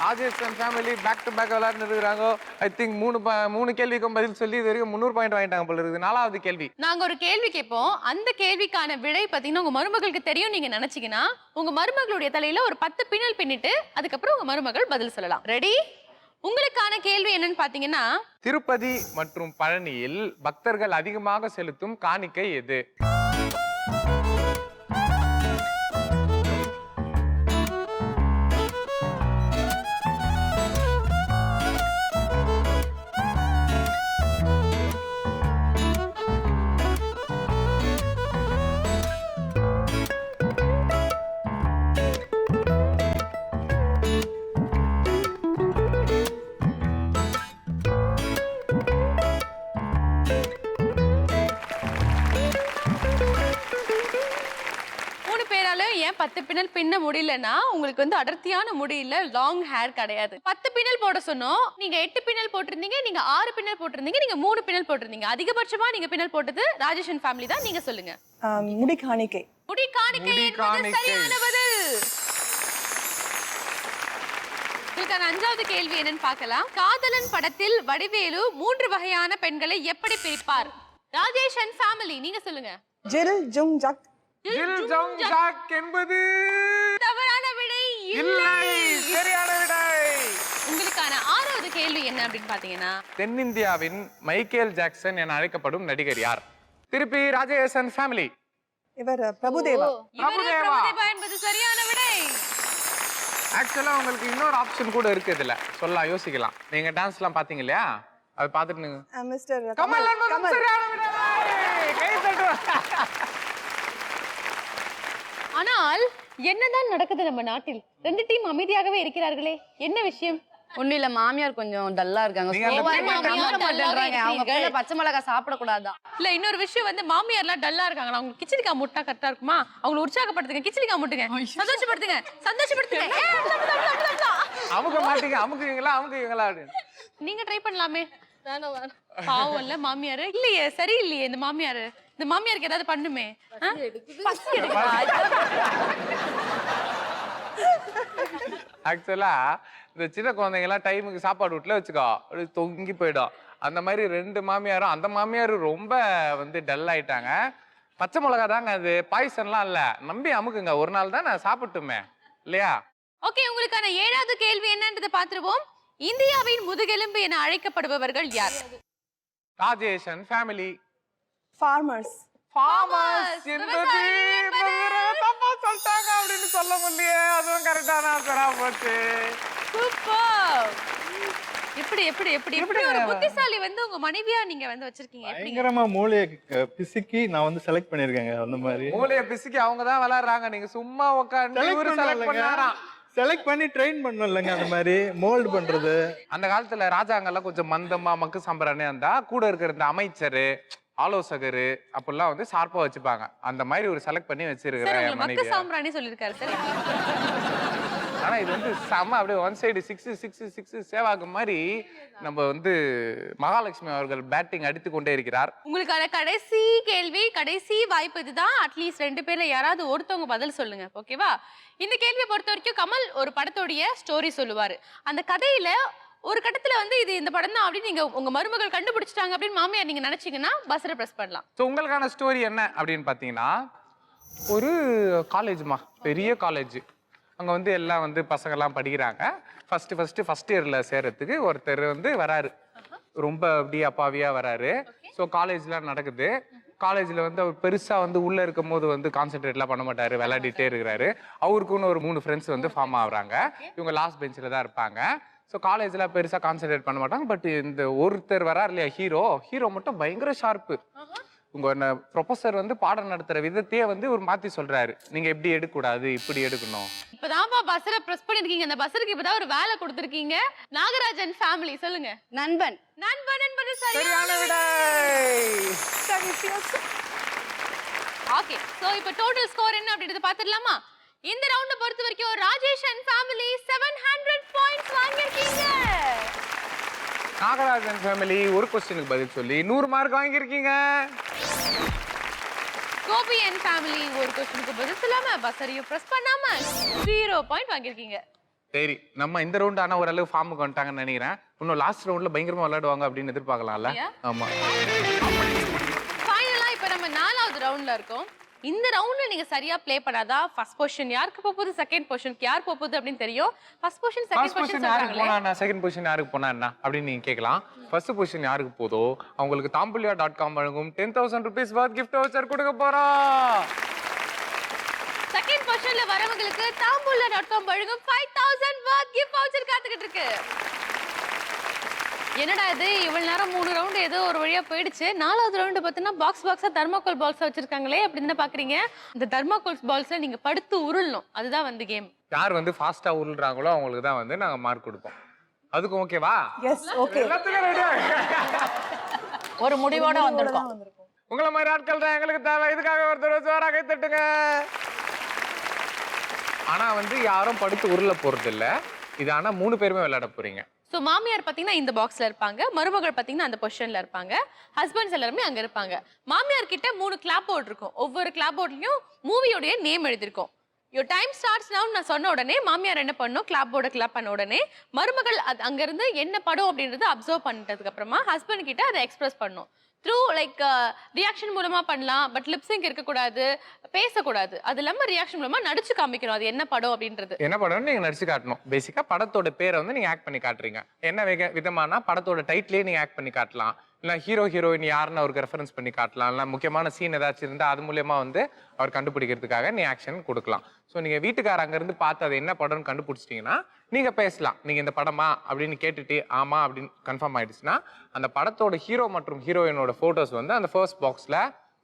Rajesh and family back to back விளையாண்டு இருக்காங்க. ஐ திங்க் 3 கேள்விக்கும் பதில் சொல்லி இது வரைக்கும் 300 பாயிண்ட் வாங்கிட்டாங்க போல இருக்குது. 4வது கேள்வி. நாங்க ஒரு கேள்வி கேட்போம். அந்த கேள்விக்கான விடை பாத்தீங்கன்னா உங்க மருமகளுக்கு தெரியும் நீங்க நினைச்சீங்கன்னா உங்க மருமகளுடைய தலையில ஒரு 10 பின்னல் பின்னிட்டு அதுக்கப்புறம் உங்க மருமகள் பதில் சொல்லலாம். ரெடி? உங்களுக்கான கேள்வி என்னன்னு பாத்தீங்கன்னா, திருப்பதி மற்றும் பழனியில் பக்தர்கள் அதிகமாக செலுத்தும் காணிக்கை எது? ஏன் 10 பின்னல் பின்ன முடியலன்னா உங்களுக்கு வந்து அடர்த்தியான முடி இல்ல, லாங் ஹேர் கிடையாது. 10 பின்னல் போட சொன்னோம், நீங்க 8 பின்னல் போட்டிருந்தீங்க, நீங்க 6 பின்னல் போட்டிருந்தீங்க, நீங்க 3 பின்னல் போட்டிருந்தீங்க. அதிகபட்சமா நீங்க பின்னல் போட்டது ராஜேஷ் அண்ட் ஃபேமிலி தான். நீங்க சொல்லுங்க. முடி காணிக்கை. முடி காணிக்கை என்பது சரியான பதில். உங்களுக்கான 5வது கேள்வி என்னன்னு பார்க்கலாம். காதலன் படத்தில் வடிவேலு 3 வகையான பெண்களை எப்படி பிரிப்பார்? ராஜேஷ் அண்ட் ஃபேமிலி நீங்க சொல்லுங்க. ஜில் ஜும் ஜக். ஜில் ஜும் ஜக் என்பது தவறான விடை இல்லை, சரியான விடை. உங்களுக்கான 6வது கேள்வி என்ன அப்படின்னு பாத்தீங்கன்னா, தென்னிந்தியாவின் மைக்கேல் ஜாக்சன் என அழைக்கப்படும் நடிகர் யார்? திருப்பி ராஜேஷ் அண்ட் ஃபேமிலி. இவர் பிரபுதேவா. பிரபுதேவா என்பது சரியான விடை. ஆக்சுவலா உங்களுக்கு இன்னொரு ஆப்ஷன் கூட இருக்கு இதுல, சொல்லலாம், யோசிக்கலாம். நீங்க டான்ஸ் எல்லாம் பாத்தீங்க இல்லையா, அது பாத்துட்டு மிஸ்டர் கமல். சரியான விடை. கை தட்டுவோம். ஆனால் என்னதான் நடக்குது நம்ம நாட்டில்? 2 டீம் அமைதியாகவே இருக்கிறார்களே, என்ன விஷயம்? ஒண்ணும் இல்ல, மாமியார் கொஞ்சம் டல்லா இருக்காங்க. நீங்க அந்த அவங்க புள்ள பச்சை மிளகா சாப்பிடக்கூடாதான். இல்ல, இன்னொரு விஷயம் வந்து மாமியார்லாம் டல்லா இருக்காங்க. அவங்க கிச்சடிக்கா முட்டா கரெக்டா இருக்குமா? அவங்களை உற்சாகப்படுத்துங்க, கிச்சடிக்கா முட்டுங்க, சந்தோஷப்படுத்துங்க, சந்தோஷப்படுத்துங்க. அமுக மாட்டீங்க, அமுக்குவீங்களா? நீங்க ட்ரை பண்ணலாமே. பாவம் இல்ல மாமியாரு. இல்லையே, சரியில்லையே இந்த மாமியாரு. இந்த மாமியாருக்கு ஏதாவது பண்ணுமே. பசி எடுக்குதா? ஆக்சுவலா இந்த சின்ன குழந்தைங்க எல்லாம் டைமுக்கு சாப்பாடு வீட்டுல வச்சுக்கோ அப்படி தொங்கி போயிடும். அந்த மாதிரி 2 மாமியாரும், அந்த மாமியார் ரொம்ப வந்து டல் ஆயிட்டாங்க. பச்சை மிளகா தாங்க அது, பாய்சன்லாம் இல்ல, நம்பி அமுக்குங்க, ஒரு நாள் தான் நான் சாப்பிட்டுமே இல்லையா? ஓகே, உங்களுக்கான 7வது கேள்வி என்னன்றதை பார்த்துருவோம். இந்தியாவின் முதுகெலும்பு என அழைக்கப்படுபவர்கள் யார்? Rajesh and family. Farmers. Farmers என்பது தப்பா சொல்லிட்டாங்க அப்படின்னு சொல்ல முடியலையே, அதுவும் கரெக்டான ஆன்சரா போச்சு. சூப்பர். எப்படி எப்படி எப்படி எப்படி ஒரு புத்திசாலி வந்து உங்க மனைவியா நீங்க வந்து வச்சிருக்கீங்க? எப்படிங்க? பயங்கரமா மூளையை பிசுக்கி நான் வந்து செலக்ட் பண்ணிருக்கேங்க. அந்த மாதிரி மூளைய பிசுக்கி அவங்க தான் விளையாடுறாங்க, நீங்க சும்மா உட்காந்து இவரு செலக்ட் பண்ணாராம். செலக்ட் பண்ணி ட்ரெயின் பண்ணணும் இல்லைங்க, அந்த மாதிரி மோல்டு பண்றது. அந்த காலத்துல ராஜாங்கெல்லாம் கொஞ்சம் மந்தமா மக்கு சம்பரானே இருந்தா கூட இருக்கிற இந்த அமைச்சரு, ஆலோசகரு அப்படிலாம் வந்து ஷார்ப்பா வச்சுப்பாங்க. அந்த மாதிரி ஒரு செலக்ட் பண்ணி சார் வச்சிருக்கிறேன் உங்களை என் மக்க மனைவியை. சாம்பிராணி சொல்லிருக்காரு சார். ஆனா இது வந்து செம அப்படியே ஒன் சைடு 6 சேவாக்கு மாதிரி நம்ம வந்து மகாலட்சுமி அவர்கள் பேட்டிங் அடித்து கொண்டே இருக்கிறார். உங்களுக்கான கடைசி கேள்வி, கடைசி வாய்ப்பு இதுதான். அட்லீஸ்ட் 2 பேர்ல யாராவது ஒருத்தவங்க பதில் சொல்லுங்க, ஓகேவா? இந்த கேள்வியை பொறுத்த வரைக்கும் கமல் ஒரு படத்தோடைய ஸ்டோரி சொல்லுவாரு. அந்த கதையில ஒரு கட்டத்துல வந்து இது இந்த படம் தான் அப்படின்னு நீங்க உங்க மருமகள் கண்டுபிடிச்சிட்டாங்க அப்படின்னு மாமியார் நீங்க நினைச்சீங்கன்னா பஸ்ஸரை பிரஸ் பண்ணலாம். ஸோ உங்களுக்கான ஸ்டோரி என்ன அப்படின்னு பார்த்தீங்கன்னா, ஒரு காலேஜ்மா, பெரிய காலேஜ். அங்கே வந்து எல்லாம் வந்து பசங்கள்லாம் படிக்கிறாங்க. ஃபர்ஸ்ட் இயரில் சேர்றதுக்கு ஒருத்தர் வந்து வராரு, ரொம்ப அப்படியே அப்பாவியாக வராரு. ஸோ காலேஜ்லாம் நடக்குது. காலேஜில் வந்து அவர் பெருசாக வந்து உள்ளே இருக்கும் போது வந்து கான்சென்ட்ரேட்லாம் பண்ண மாட்டார், விளையாடிட்டே இருக்கிறாரு. அவருக்குன்னு ஒரு 3 ஃப்ரெண்ட்ஸ் வந்து ஃபார்ம் ஆகுறாங்க. இவங்க லாஸ்ட் பெஞ்சில் தான் இருப்பாங்க. ஸோ காலேஜில் பெருசாக கான்சென்ட்ரேட் பண்ண மாட்டாங்க. பட் இந்த ஒருத்தர் வரார் இல்லையா, ஹீரோ மட்டும் பயங்கர ஷார்ப்பு. உங்க ப்ரொஃபசர் வந்து பாடம் நடத்துற விதத்தையே வந்து ஒரு மாத்தி சொல்றாரு, நீங்க எப்படி எடுக்கக்கூடாது, இப்படி எடுக்கணும். இப்பதான்ப்பா பஸ்ஸரை பிரஸ் பண்ணிருக்கீங்க. அந்த பஸ்ஸருக்கு இப்பதான் ஒரு வேலை கொடுத்திருக்கீங்க. நாகராஜன் ஃபேமிலி சொல்லுங்க. நண்பன். நண்பன் என்பது சரியான விடை. ஓகே, சோ இப்போ டோட்டல் ஸ்கோர் என்ன அப்படிங்கறத பாத்துடலாமா? இந்த ரவுண்ட பொறுத்த வரைக்கும் ராஜேஷ் அண்ட் ஃபேமிலி 700 பாயிண்ட்ஸ் வாங்கிருக்கீங்க. நாகராஜன் ஃபேமிலி ஒரு क्वेश्चनக்கு பதில் சொல்லி 100 மார்க் வாங்கியிருக்கீங்க. கோபி அண்ட் ஃபேமிலி ஒரு क्वेश्चनக்கு பதில் சொல்லாம பஸ்ஸரையும் பிரஸ் பண்ணாம 0 பாயிண்ட் வாங்கிருக்கீங்க. சரி, நம்ம இந்த ரவுண்ட் ஆனா ஓரளவு ஃபார்முக்கு வந்துட்டாங்கன்னு நினைக்கிறேன். இன்னும் லாஸ்ட் ரவுண்ட்ல பயங்கரமா விளையாடுவாங்க அப்படின்னு எதிர்பார்க்கலாம்ல? ஆமா. ஃபைனலா இப்போ நம்ம 4வது ரவுண்ட்ல இருக்கோம். இந்த ரவுண்ட்ல நீங்க சரியா ப்ளே பண்ணாதா ஃபர்ஸ்ட் பொசிஷன் யாருக்கு போகுது, செகண்ட் பொசிஷனுக்கு யார் போகுது அப்படின்னு தெரியும். ஃபர்ஸ்ட் பொசிஷன் செகண்ட் பொசிஷன் யாருக்கு போனா நான் செகண்ட் பொசிஷன் யாருக்கு போனா என்ன அப்படின்னு நீங்க கேட்கலாம். ஃபர்ஸ்ட் பொசிஷன் யாருக்கு போதோ அவங்களுக்கு tambulia.com வழங்கும் 10,000 rupees worth gift voucher கொடுக்க போறோம். செகண்ட் பொசிஷன்ல வரவங்களுக்கு tambulia.com வழங்கும் 5,000 worth gift voucher காத்துக்கிட்டு இருக்கு. என்னடா இது இவ்வளவு நேரம் 3 ரவுண்ட் ஏதோ ஒரு வழியா போயிடுச்சு. 4வது ரவுண்ட் பார்த்தீங்கன்னா பாக்ஸா தர்மாக்கோல் பால்ஸ் வச்சிருக்காங்களே அப்படின்னு பாக்குறீங்க. இந்த தர்மாக்கோல் பால்ஸை நீங்க படுத்து உருளணும், அதுதான் வந்து கேம். யார் வந்து ஃபாஸ்டா உருள்றாங்களோ அவங்களுக்கு தான் வந்து நாங்க மார்க் கொடுப்போம். அதுக்கு ஓகேவா? Yes, okay. எல்லாத்துக்கும் ரெடியா? ஒரு முடிவோட வந்திருக்கோம். உங்களை மாதிரி ஆட்கள் தான் எங்களுக்கு தேவை. இதுக்காக ஒருத்தர் ஜோரா கை தட்டுங்க. ஆனா வந்து யாரும் படுத்து உருள போறது இல்ல. இது ஆனா 3 பேருமே விளையாட போறீங்க. சோ மாமியார் பாத்தீங்கன்னா இந்த பாக்ஸ்ல இருப்பாங்க, மருமகள் பாத்தீங்கன்னா அந்த பொசிஷன்ல இருப்பாங்க, ஹஸ்பண்ட்ஸ் எல்லாரும் அங்க இருப்பாங்க. மாமியார் கிட்ட 3 கிளாப் போர்டு இருக்கும். ஒவ்வொரு கிளாப் போர்ட்லயும் மூவியோட நேம் எழுதிருக்கும். யோர் டைம் ஸ்டார்ட்ஸ் நவ் நான் சொன்ன உடனே மாமியார் என்ன பண்ணும், கிளாப் போர்டை கிளாப் பண்ண உடனே மருமகள் அங்க இருந்து என்ன படம் அப்படின்றது அப்சர்வ் பண்ணிட்டதுக்கு அப்புறமா ஹஸ்பண்ட் கிட்ட அதை எக்ஸ்பிரஸ் பண்ணும். த்ரூ லைக் ரியாக்ஷன் மூலமா பண்ணலாம், பட் லிப்சிங் இருக்கக்கூடாது, பேசக்கூடாது. அது இல்லாம ரியாக்ஷன் மூலமா நடிச்சு காமிக்கணும் அது என்ன படம் அப்படின்றது. என்ன படம்னு நீங்க நடிச்சு காட்டணும். பேசிக்கா படத்தோட பேரை வந்து நீங்க ஆக்ட் பண்ணி காட்டுறீங்க. என்ன விதமானா படத்தோட டைட்டிலே நீங்க ஆக்ட் பண்ணி காட்டலாம், இல்லை ஹீரோயின் யாருன்னு அவருக்கு ரெஃபரன்ஸ் பண்ணி காட்டலாம், இல்லை முக்கியமான சீன் ஏதாச்சும் இருந்தால் அது மூலியமா வந்து அவர் கண்டுபிடிக்கிறதுக்காக நீ ஆக்ஷன் கொடுக்கலாம். ஸோ நீங்க வீட்டுக்கார அங்கேருந்து பார்த்து அது என்ன படம்னு கண்டுபிடிச்சிட்டிங்கன்னா நீங்க பேசலாம். நீங்க இந்த படமா அப்படின்னு கேட்டுட்டு ஆமா அப்படின்னு கன்ஃபார்ம் ஆயிடுச்சுன்னா அந்த படத்தோட ஹீரோ மற்றும் ஹீரோயினோட போட்டோஸ் வந்து அந்த ஃபர்ஸ்ட் பாக்ஸ்ல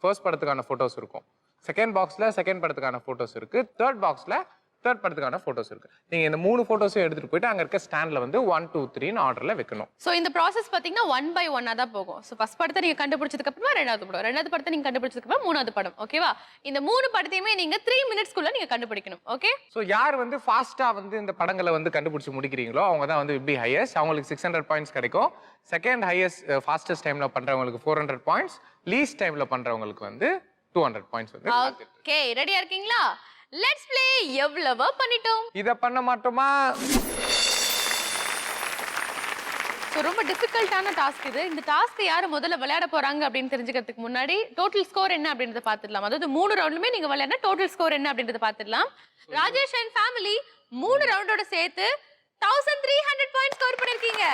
ஃபர்ஸ்ட் படத்துக்கான போட்டோஸ் இருக்கும், செகண்ட் பாக்ஸ்ல செகண்ட் படத்துக்கான போட்டோஸ் இருக்கு, தேர்ட் பாக்ஸ்ல தேர்ட் படத்துக்கான போட்டோஸ் இருக்கு. நீங்க இந்த 3 போட்டோஸையும் எடுத்துட்டு போயிட்டு அங்க இருக்க ஸ்டாண்ட்ல வந்து 1 2 3 ஆர்டர்ல வைக்கணும். சோ இந்த ப்ராசஸ் பாத்தீங்கன்னா 1 by 1 தான் போகும். சோ ஃபர்ஸ்ட் படத்தை நீங்க கண்டுபிடிச்சதுக்கு அப்புறமா ரெண்டாவது படம், ரெண்டாவது படத்தை நீங்க கண்டுபிடிச்சதுக்கு அப்புறம் மூணாவது படம். ஓகேவா? இந்த 3 படத்தையுமே நீங்க 3 மினிட்ஸ்க்குள்ள நீங்க கண்டுபிடிக்கணும். ஓகே? சோ யார் வந்து ஃபாஸ்டா வந்து இந்த படங்களை வந்து கண்டுபிடிச்சு முடிக்கிறீங்களோ அவங்க தான் வந்து பி ஹையஸ்ட். அவங்களுக்கு 600 பாயிண்ட்ஸ் கிடைக்கும். செகண்ட் ஹையஸ்ட் ஃபாஸ்டஸ்ட் டைம்ல பண்றவங்களுக்கு 400 பாயிண்ட்ஸ், லீஸ்ட் டைம்ல பண்றவங்களுக்கு வந்து 200 பாயிண்ட்ஸ் வந்து. ஓகே, ரெடியா இருக்கீங்களா? Let's play. எவ்வளவு பண்ணிட்டோம்? இத பண்ண மாட்டோமா? ஸோ ரொம்ப டிஃபிகல்ட்டான டாஸ்க் இது. இந்த டாஸ்க் யாரு முதல்ல விளையாட போறாங்க அப்படின்னு தெரிஞ்சுக்கிறதுக்கு முன்னாடி டோட்டல் ஸ்கோர் என்ன அப்படின்றத பார்த்துடலாம். அதாவது 3 ரவுண்டுமே நீங்க விளையாடினா டோட்டல் ஸ்கோர் என்ன அப்படின்றத பார்த்துடலாம். ராஜேஷ் அண்ட் ஃபேமிலி 3 ரவுண்டோட சேர்த்து 1300 பாயிண்ட் ஸ்கோர் பண்ணிருக்கீங்க.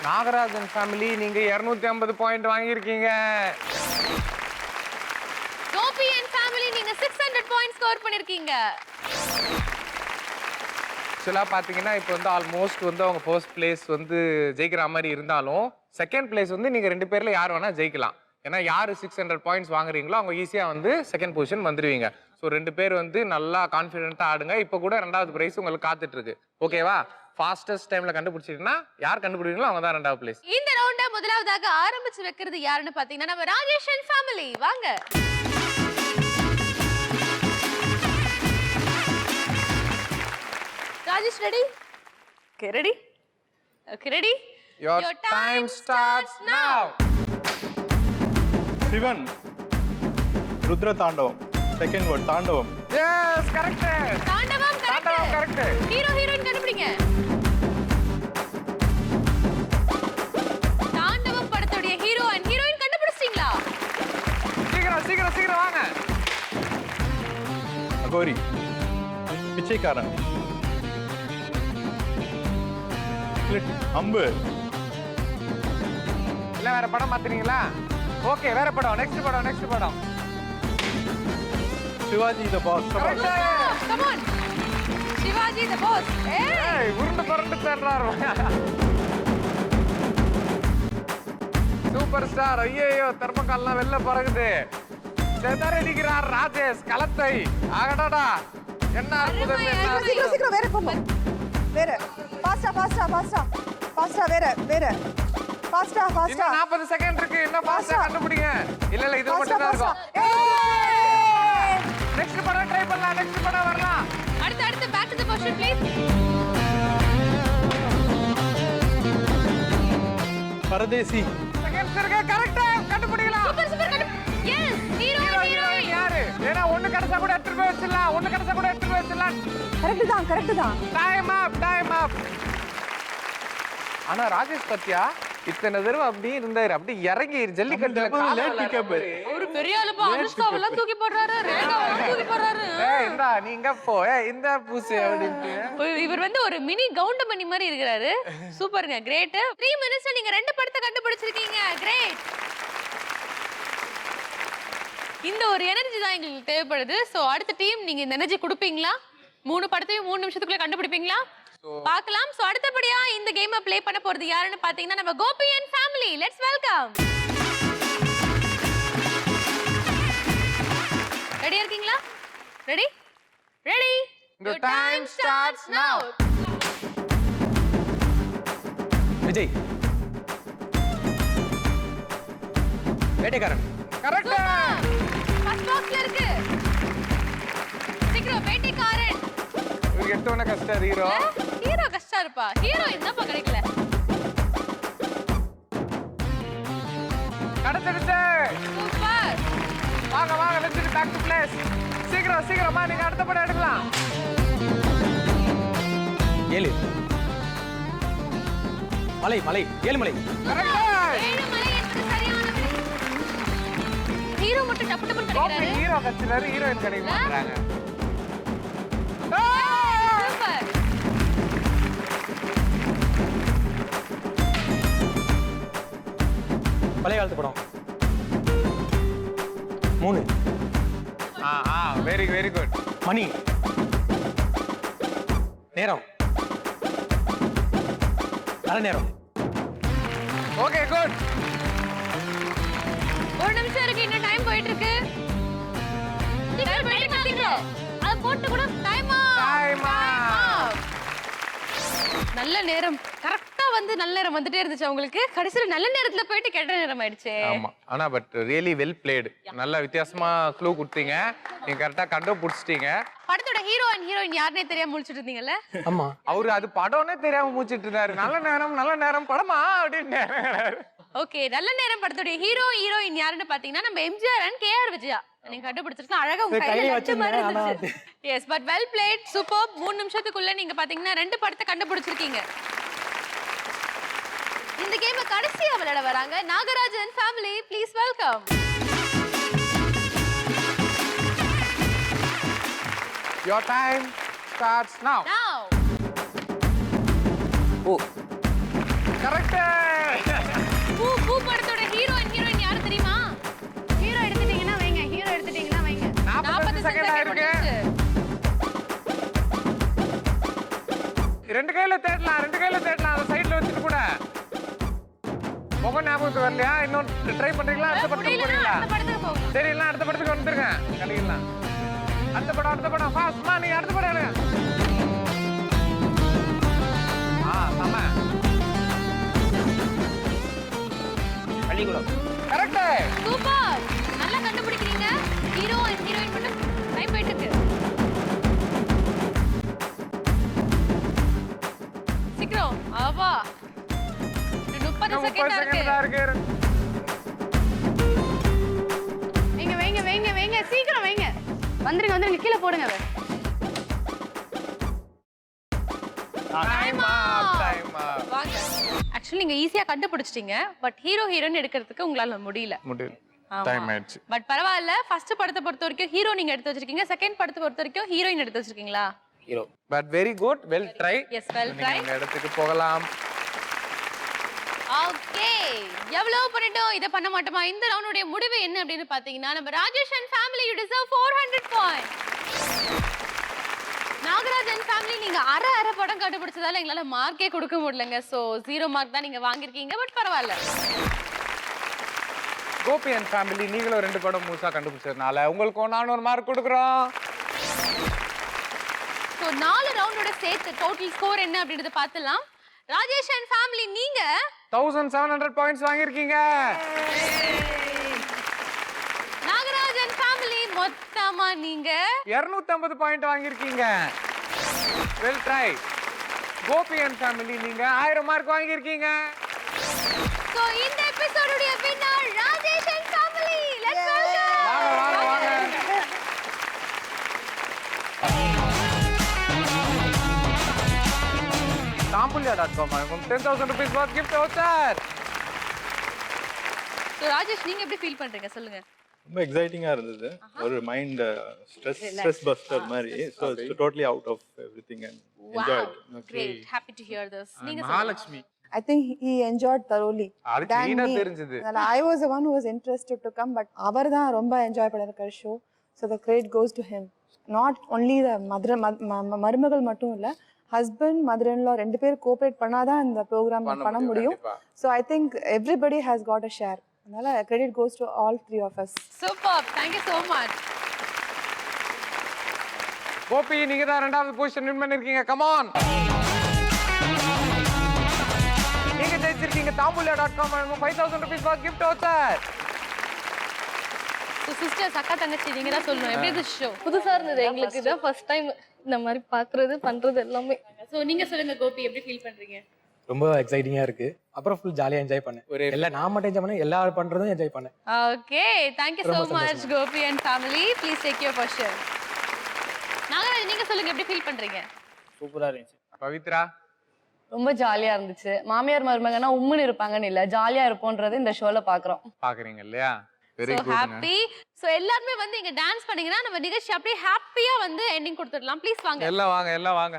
நாகராஜன் ஃபேமிலி நீங்க 250 பாயிண்ட் வாங்கியிருக்கீங்க. கோபி அண்ட் ஃபேமிலி நீங்க 600 பாயிண்ட் ஸ்கோர் பண்ணிருக்கீங்க. ஆக்சுவலாக பார்த்தீங்கன்னா இப்போ வந்து ஆல்மோஸ்ட் வந்து அவங்க ஃபர்ஸ்ட் பிளேஸ் வந்து ஜெயிக்கிற மாதிரி இருந்தாலும் செகண்ட் பிளேஸ் வந்து நீங்கள் 2 பேரில் யார் வேணால் ஜெயிக்கலாம். ஏன்னா யார் 600 பாயிண்ட்ஸ் வாங்குறீங்களோ அவங்க ஈஸியாக வந்து செகண்ட் பொசிஷன் வந்துடுவீங்க. ஸோ 2 பேர் வந்து நல்லா கான்ஃபிடென்ட்டாக ஆடுங்க. இப்போ கூட 2வது பிரைஸ் உங்களுக்கு காத்துட்ருக்கு. ஓகேவா? ஃபாஸ்டஸ்ட் டைமில் கண்டுபிடிச்சிங்கன்னா யார் கண்டுபிடிங்களோ அவங்க தான் 2வது பிளேஸ். இந்த ரவுண்டை முதலாவதாக ஆரம்பிச்சு வைக்கிறது யாருன்னு பார்த்தீங்கன்னா நம்ம ராஜேஷ் அண்ட் ஃபேமிலி. வாங்க. Rajesh, ready? Okay, ready? Okay, ready? Your time starts now. Sivan Rudra Thandavam. Second word Thandavam. Yes, correct. Thandavam correct. Hero heroine கண்டுபிடிங்க. தாண்டவம் படத்தோட ஹீரோ அண்ட் ஹீரோயின் கண்டுபிடிச்சிட்டீங்களா? சீக்கிரம் வாங்க. அகோரி. பிச்சைக்காரன். அம்பு. இல்ல வேற படம் மாத்துறீங்களா? ஓகே, வேற படம். நெக்ஸ்ட் படம். Sivaji the boss. Come on. Sivaji the boss. ஏய், உருண்டு பரண்டு தேடுறாரு. Super star. ஐயோ, தர்மகால்லாம் வெளில பறகுது. செதறடிக்கிறார் ராஜேஷ் களத்தை. ஆகடடா. என்ன அற்புதம். சீக்கிரம் வேற போங்க. வேற ஃபாஸ்டா வேற ஃபாஸ்டா இன்னும் 40 செகண்ட் இருக்கு. இன்னும் ஃபாஸ்டா கண்டுபிடிங்க. இல்ல இது மட்டும் தான் இருக்கும். நெக்ஸ்ட் படம் ட்ரை பண்ணலாம். நெக்ஸ்ட் படம் வரலாம். அடுத்து back to the question please. Paradesi. Seconds இருக்கு. கரெக்ட்டா கண்டுபிடிக்கலாம். சூப்பர். Yes, hero heroine. யாரு? ஏனா ஒன்னு கடசா கூட எடுத்து போய் வச்சிரலாம். கரெக்ட் தான் டைம் அப். ஆனா ராஜேஷ் பத்தியா இத்தனை தடவை அப்படியே இருந்தாரு. அப்படி இறங்கி ஜல்லிக்கட்டுல ஒரு பெரிய ஆளுப்பா. அனுஷ்காவெல்லாம் தூக்கி போடுறாரு, ரேகாவெல்லாம் தூக்கி போடுறாரு. இந்தா நீங்க போ. இந்த பூசு அப்படின்ட்டு இவர் வந்து ஒரு மினி கவுண்டமணி மாதிரி இருக்கிறாரு. சூப்பருங்க, கிரேட். 3 மினிட்ஸ்ல நீங்க 2 படத்தை கண்டுபிடிச்சிருக்கீங்க. கிரேட். இந்த ஒரு எனர்ஜி தான் எங்களுக்கு தேவைப்படுது. சோ அடுத்த டீம் நீங்க இந்த எனர்ஜி கொடுப்பீங்களா? 3 படத்தையும் 3 நிமிஷத்துக்குள்ள கண்டுபிடிப்பீங்களா? பார்க்கலாம். சோ அடுத்தபடியா இந்த கேமை ப்ளே பண்ண போறது யாருன்னு பாத்தீங்கன்னா நம்ம Gopi and family. Let's welcome. ரெடியா இருக்கீங்களா? Ready? The time starts now. Vijay. Vettaikaaran. Correct. First பாக்ஸ்ல இருக்கு. சீக்கிரம் வேட்டைக்காரன். இவருக்கு எத்தனை கஷ்டம் ஹீரோ கஷ்டம் இருப்பா. ஹீரோ என்னப்பா கிடைக்கல. கடத்திடுச்சு. சூப்பர். வாங்க லெட்ஸ் பேக் டு பிளேஸ். சீக்கிரமா நீங்க அடுத்த படம் எடுக்கலாம். 7 மலை. 7 மலை. கரெக்ட். 7 மலை என்பது சரியான விடை. ஹீரோ மட்டும் டப்பு கிடைக்கிறாரு. ஹீரோ கட்சில ஹீரோயின் கிடைக்க மாட்டாங்க. சூப்பர். பழைய காலத்து படம். 3. Very good. மணி. நேரம். நல்ல நேரம். Okay, good. 1 நிமிஷம் இருக்கு. இன்னும் டைம் போயிட்டு இருக்கு. அத போட்டு கூட டைம் நல்ல நேரம். கரெக்டா வந்து நல்ல நேரம் வந்துட்டே இருந்துச்சு உங்களுக்கு. கடைசியில நல்ல நேரத்துல போயிட்டு கெட்ட நேரம் ஆயிடுச்சு. ஆமா. ஆனா பட் ரியலி வெல் பிளேடு. நல்ல வித்தியாசமா க்ளூ கொடுத்தீங்க. நீங்க கரெக்டா கண்டுபிடிச்சிட்டீங்க. படத்தோட ஹீரோ அண்ட் ஹீரோயின் யாருனே தெரியாம முழிச்சிட்டு இருந்தீங்கல்ல? ஆமா. அவரு அது படம்னே தெரியாம மூச்சிட்டு இருந்தாரு. நல்ல நேரம் படமா அப்படின்னு. ஓகே, நல்ல நேரம் படத்தோட ஹீரோ ஹீரோயின் யாருன்னு பாத்தீங்கன்னா நம்ம எம்ஜிஆர் அண்ட் கேஆர் விஜயா. நீங்க கண்டுபிடிச்சிருக்கலாம். அழகா உங்க கையில லட்டு மாதிரி இருந்துச்சு. Yes, but well played. Super. 3 நிமிஷத்துக்குள்ள நீங்க பாத்தீங்கன்னா 2 படத்தை கண்டுபிடிச்சிருக்கீங்க. ஜாலியா விளையாட வராங்க Nagarajan family. Please welcome. Your time starts now. Now. பூ. Correct. பூ படத்தோட ஹீரோயின் யாரு தெரியுமா? ஹீரோ எடுத்துட்டீங்கன்னா வைங்க, ஹீரோ எடுத்துட்டீங்கன்னா வைங்க. 40 செகண்ட் ஆயிருக்கு. ரெண்டு கையில தேடலாம் அந்த சைடுல வச்சுட்டு கூட. முகம் ஞாபகத்துக்கு வரலையா? இன்னும் ட்ரை பண்றீங்களா? அடுத்த படத்துக்கு போறீங்களா? சரி இல்ல அடுத்த படத்துக்கு வந்துருங்க. கண்டிக்கலாம். அடுத்த படம் ஃபாஸ்ட்மா நீ அடுத்த படம் எடுங்க. ஆமா. பள்ளிக்கூடம். கரெக்ட். சூப்பர். நல்லா கண்டுபிடிக்கிறீங்க. ஹீரோ அண்ட் ஹீரோயின் மட்டும் டைம் போயிட்டு இருக்கு. சீக்கிரம். ஆவா. 30 செகண்ட் இருக்கு. வைங்க சீக்கிரம் வைங்க. வந்துருங்க கீழே போடுங்க. டைம் அப். வாங்க. ஆக்சுவலி நீங்க ஈஸியா கண்டுபிடிச்சிட்டீங்க. பட் ஹீரோயின் எடுக்கிறதுக்கு உங்களால முடியல. டைம் ஆயிடுச்சு. பட் பரவாயில்ல. ஃபர்ஸ்ட் படத்தை பொறுத்த வரைக்கும் ஹீரோ நீங்க எடுத்து வச்சிருக்கீங்க. செகண்ட் படத்தை பொறுத்த வரைக்கும் ஹீரோயின் எடுத்து வச்சிருக்கீங்களா? Hero. But very good. Well try. Yes well try. இந்த இடத்துக்கு போகலாம். ஓகே. எவ்வளவு பண்ணிட்டோம். இத பண்ண மாட்டோமா? இந்த ரவுண்டோட முடிவு என்ன அப்படினு பாத்தீங்கன்னா நம்ம Rajesh and family you deserve 400 points. Nagarajan family நீங்க அரை படம் கண்டுபிடிச்சதால எங்களால மார்க்கே கொடுக்க முடியலங்க. சோ 0 மார்க் தான் நீங்க வாங்கிருக்கீங்க. பட் பரவாயில்ல. கோபி அண்ட் ஃபேமிலி நீங்களும் 2 படம் முழுசா கண்டுபிடிச்சதுனால உங்களுக்கு 400 மார்க் கொடுக்குறோம். சோ 4 ரவுண்டோட சேர்த்து டோட்டல் ஸ்கோர் என்ன அப்படிங்கறத பார்த்தலாம். ராஜேஷ் அண்ட் ஃபேமிலி நீங்க 1700 பாயிண்ட்ஸ் வாங்கிருக்கீங்க. நாகராஜன் ஃபேமிலி மொத்தமா நீங்க 250 பாயிண்ட் வாங்கிருக்கீங்க. Well try. Gopi and family நீங்க 1000 மார்க் வாங்கிருக்கீங்க. சோ இந்த எபிசோடோட winner Rajesh and family. Let's welcome. வாங்க. Tampulia.com 10,000 rupees worth gift voucher. So Rajesh நீங்க எப்படி ஃபீல் பண்றீங்க சொல்லுங்க. ரொம்ப எக்ஸைட்டிங்கா இருந்தது. ஒரு மைண்ட் ஸ்ட்ரெஸ் பஸ்டர் மாதிரி. So it's totally out of everything and enjoyed. Great. Happy to hear this. நீங்க Mahalakshmi. I think he enjoyed thoroughly. அது Than clean-ஆ me. தெரிஞ்சது. I was the one who was interested to come, but அவர் தான் ரொம்ப enjoy பண்ணிருக்காரு show. So the credit goes to him. Not only the மருமகள் மட்டும் இல்ல, husband mother in லா 2 பேர் cooperate பண்ணாதான் இந்த ப்ரோக்ராம் பண்ண முடியும். So I think everybody has got a share. அதனால credit goes to all 3 of us. Super. Thank you so much. Gopi நீங்க தான் 2வது பொசிஷன் வின் பண்ணிருக்கீங்க. Come on. நீங்க ஜெயிச்சிருக்கீங்க. Tampulia.com 5000 rupees worth gift voucher. So sisters அக்கா தங்கச்சி நீங்க தான் சொல்லணும். எப்படி இருந்துச்சு ஷோ? புதுசா இருந்தது எங்களுக்கு. இதான் ஃபர்ஸ்ட் டைம் இந்த மாதிரி பாக்குறது பண்றது எல்லாமே. சோ நீங்க சொல்லுங்க கோபி எப்படி ஃபீல் பண்றீங்க? ரொம்ப எக்ஸைட்டிங்கா இருக்கு. அப்புறம் ஃபுல் ஜாலியா என்ஜாய் பண்ணேன். எல்லாம் நான் மட்டும் என்ஜாய் பண்ணேன், எல்லாரும் பண்றதும் என்ஜாய் பண்ணேன். Okay. Thank you so much Gopi and family. Please take your question. Nagaraj நீங்க சொல்லுங்க எப்படி ஃபீல் பண்றீங்க? சூப்பரா இருந்துச்சு. பவித்ரா ரொம்ப ஜாலியா இருந்துச்சு. மாமியார் மருமகனா உம்முன்னு இருப்பாங்கன்னு இல்ல, ஜாலியா இருப்போன்றது இந்த ஷோல பாக்குறோம். பாக்குறீங்க இல்லையா? Very So good. happy. So எல்லாரும் வந்து இங்க டான்ஸ் பண்ணீங்கன்னா நம்ம நிகழ்ச்சி அப்படியே ஹாப்பியா வந்து எண்டிங் கொடுத்துடலாம். ப்ளீஸ் வாங்க. எல்லாம் வாங்க.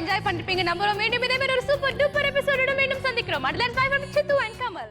என்ஜாய் பண்ணிருப்பீங்க நம்புறோம். மீண்டும் இதே மாதிரி ஒரு சூப்பர் டூப்பர் எபிசோடோட மீண்டும் சந்திக்கிறோம். அட்லான் 5 சித்து அண்ட் கமல்.